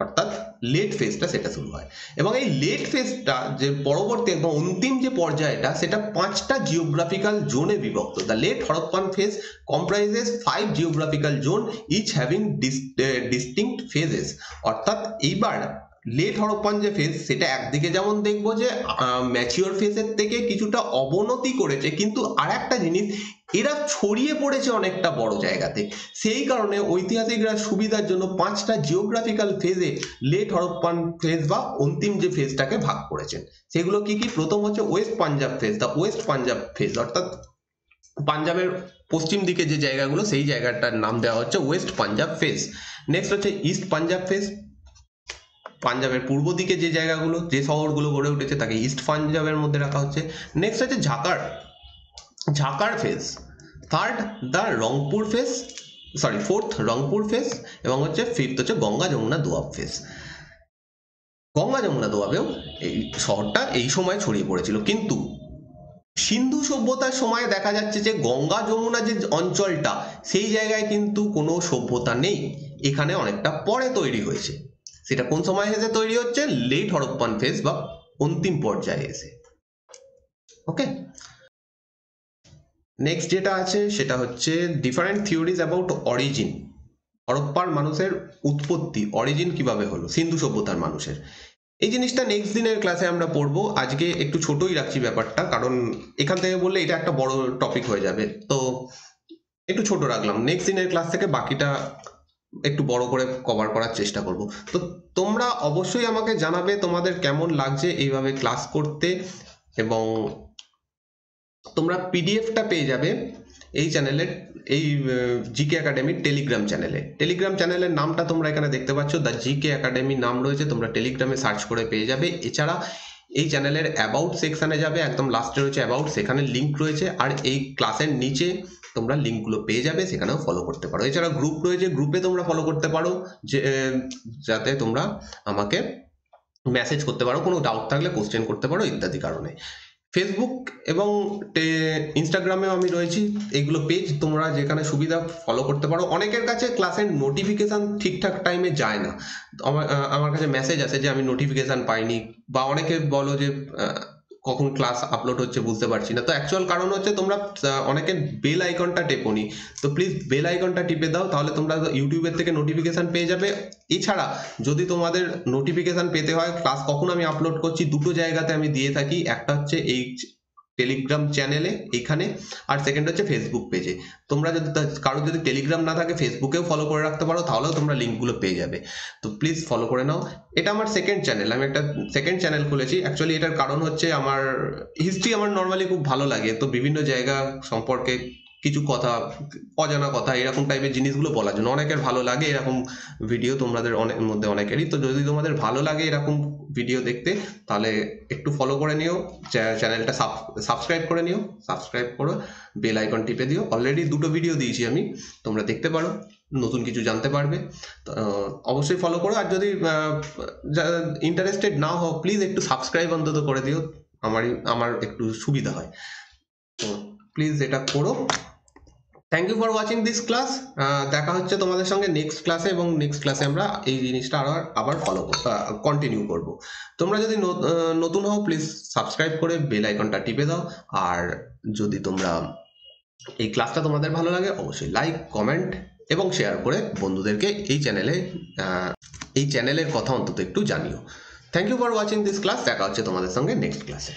অর্থাৎ লেট ফেজটা সেটা শুরু হয়। এবং এই লেট ফেজটা যে পরবর্তী একদম অন্তিম যে পর্যায়টা, সেটা 5টা জিওগ্রাফিক্যাল জোনে বিভক্ত। The late Harappan phase comprises 5 geographical zone, each having distinct phases. অর্থাৎ এইবার লেট হরপ্পান যে ফেজ, সেটা একদিকে যেমন দেখবো যে ম্যাচিওর ফেজের থেকে কিছুটা অবনতি করেছে, কিন্তু আর একটা জিনিস, এরা ছড়িয়ে পড়েছে অনেকটা বড় জায়গাতে। সেই কারণে ঐতিহাসিকরা সুবিধার জন্য 5টা জিওগ্রাফিক্যাল ফেজে লেট হরপ্পান ফেজ বা অন্তিম যে ফেজটাকে ভাগ করেছেন। সেগুলো কি কি? প্রথম হচ্ছে West Punjab phase, the West Punjab phase, অর্থাৎ পাঞ্জাবের পশ্চিম দিকে যে জায়গাগুলো, সেই জায়গাটার নাম দেওয়া হচ্ছে ওয়েস্ট পাঞ্জাব ফেজ। নেক্সট হচ্ছে ইস্ট পাঞ্জাব ফেজ, পাঞ্জাবের পূর্ব দিকে যে জায়গাগুলো, যে শহরগুলো গড়ে উঠেছে তাকে ইস্ট পাঞ্জাবের মধ্যে রাখা হচ্ছে। নেক্সট হচ্ছে Jhukar phase. Third the Rangpur phase, fourth Rangpur phase, এবং হচ্ছে ফিফথ হচ্ছে গঙ্গা যমুনা দোয়াব ফেজ। গঙ্গা যমুনা দোয়াবেও এই শহরটা এই সময় ছড়িয়ে পড়েছিল, কিন্তু সিন্ধু সভ্যতার সময় দেখা যাচ্ছে যে গঙ্গা যমুনা যে অঞ্চলটা, সেই জায়গায় কিন্তু কোনো সভ্যতা নেই, এখানে অনেকটা পরে তৈরি হয়েছে। সেটা কোন সময় এসে তৈরি হচ্ছে? লেট হরপ্পান ফেজ বা অন্তিম পর্যায়ে এসে। ওকে, নেক্সট যেটা আছে সেটা হচ্ছে ডিফারেন্ট থিওরিজ অ্যাবাউট অরিজিন। হরপ্পার মানুষের উৎপত্তি, অরিজিন কিভাবে হলো সিন্ধু সভ্যতার মানুষের, এই জিনিসটা নেক্সট দিনের ক্লাসে আমরা পড়বো। আজকে একটু ছোটই রাখছি ব্যাপারটা, কারণ এখান থেকে বললে এটা একটা বড় টপিক হয়ে যাবে, তো একটু ছোট রাখলাম। নেক্সট দিনের ক্লাস থেকে বাকিটা একটু বড় করে কভার করার চেষ্টা করব। তো তোমরা অবশ্যই আমাকে জানাবে তোমাদের কেমন লাগছে এইভাবে ক্লাস করতে, এবং তোমরা পিডিএফটা পেয়ে যাবে এই চ্যানেলের, এই জিকে একাডেমির টেলিগ্রাম চ্যানেলে। টেলিগ্রাম চ্যানেলের নামটা তোমরা এখানে দেখতে পাচ্ছ, দ্য জিকে একাডেমি নাম রয়েছে, তোমরা টেলিগ্রামে সার্চ করে পেয়ে যাবে। এছাড়া এই চ্যানেলের অ্যাবাউট সেকশনে যাবে, একদম লাস্টে রয়েছে অ্যাবাউট, সেখানে লিঙ্ক রয়েছে, আর এই ক্লাসের নিচে তোমরা লিঙ্কগুলো পেয়ে যাবে, সেখানেও ফলো করতে পারো। এছাড়া গ্রুপ রয়েছে, গ্রুপে তোমরা ফলো করতে পারো, যে যাতে তোমরা আমাকে মেসেজ করতে পারো, কোনো ডাউট থাকলে কোশ্চেন করতে পারো ইত্যাদি কারণে। ফেসবুক এবং ইনস্টাগ্রামেও আমি রয়েছি, এইগুলো পেজ তোমরা যেখানে সুবিধা ফলো করতে পারো। অনেকের কাছে ক্লাসের নোটিফিকেশান ঠিকঠাক টাইমে যায় না, আমার কাছে মেসেজ আসে যে আমি নোটিফিকেশান পাইনি, বা অনেকে বলো যে কখন ক্লাস আপলোড হচ্ছে বুঝতে পারছি না। তো অ্যাকচুয়াল কারণ হচ্ছে তোমরা অনেকে বেল আইকনটা টেপোনি, তো প্লিজ বেল আইকনটা টিপে দাও, তাহলে তোমরা ইউটিউবের থেকে নোটিফিকেশান পেয়ে যাবে। এছাড়া যদি তোমাদের নোটিফিকেশান পেতে হয় ক্লাস কখন আমি আপলোড করছি, দুটো জায়গাতে আমি দিয়ে থাকি, একটা হচ্ছে এই টেলিগ্রাম চ্যানেলে এখানে, আর সেকেন্ড হচ্ছে ফেসবুক পেজে। তোমরা যদি কারো যদি টেলিগ্রাম না থাকে, ফেসবুকেও ফলো করে রাখতে পারো, তাহলেও তোমরা লিঙ্কগুলো পেয়ে যাবে। তো প্লিজ ফলো করে নাও। এটা আমার সেকেন্ড চ্যানেল, আমি একটা সেকেন্ড চ্যানেল খুলেছি। অ্যাকচুয়ালি এটার কারণ হচ্ছে আমার হিস্ট্রি আমার নর্মালি খুব ভালো লাগে, তো বিভিন্ন জায়গা সম্পর্কে কিছু কথা, অজানা কথা, এরকম টাইপের জিনিসগুলো বলার জন্য। অনেকের ভালো লাগে এরকম ভিডিও, তোমাদের মধ্যে অনেকেরই। তো যদি তোমাদের ভালো লাগে এরকম ভিডিও দেখতে, তাহলে একটু ফলো করে নিও, চ্যানেলটা সাবস্ক্রাইব করে নিও, সাবস্ক্রাইব করো, বেল আইকন টিপে দিও। অলরেডি 2টো ভিডিও দিয়েছি আমি, তোমরা দেখতে পারো, নতুন কিছু জানতে পারবে। অবশ্যই ফলো করো, আর যদি ইন্টারেস্টেড না হও প্লিজ একটু সাবস্ক্রাইব অন্তত করে দিও, আমার একটু সুবিধা হয়। তো প্লিজ এটা করো। Thank you for watching this class. দেখা হচ্ছে তোমাদের সঙ্গে নেক্সট ক্লাসে, এবং নেক্সট ক্লাসে আমরা এই জিনিসটা আবার কন্টিনিউ করব। তোমরা যদি নতুন হও প্লিজ সাবস্ক্রাইব করে বেল আইকনটা টিপে দাও, আর যদি তোমরা এই ক্লাসটা তোমাদের ভালো লাগে অবশ্যই লাইক, কমেন্ট এবং শেয়ার করে বন্ধুদেরকে এই চ্যানেলের কথা অন্তত একটু জানিও। Thank you for watching this class. দেখা হচ্ছে তোমাদের সঙ্গে নেক্সট ক্লাসে।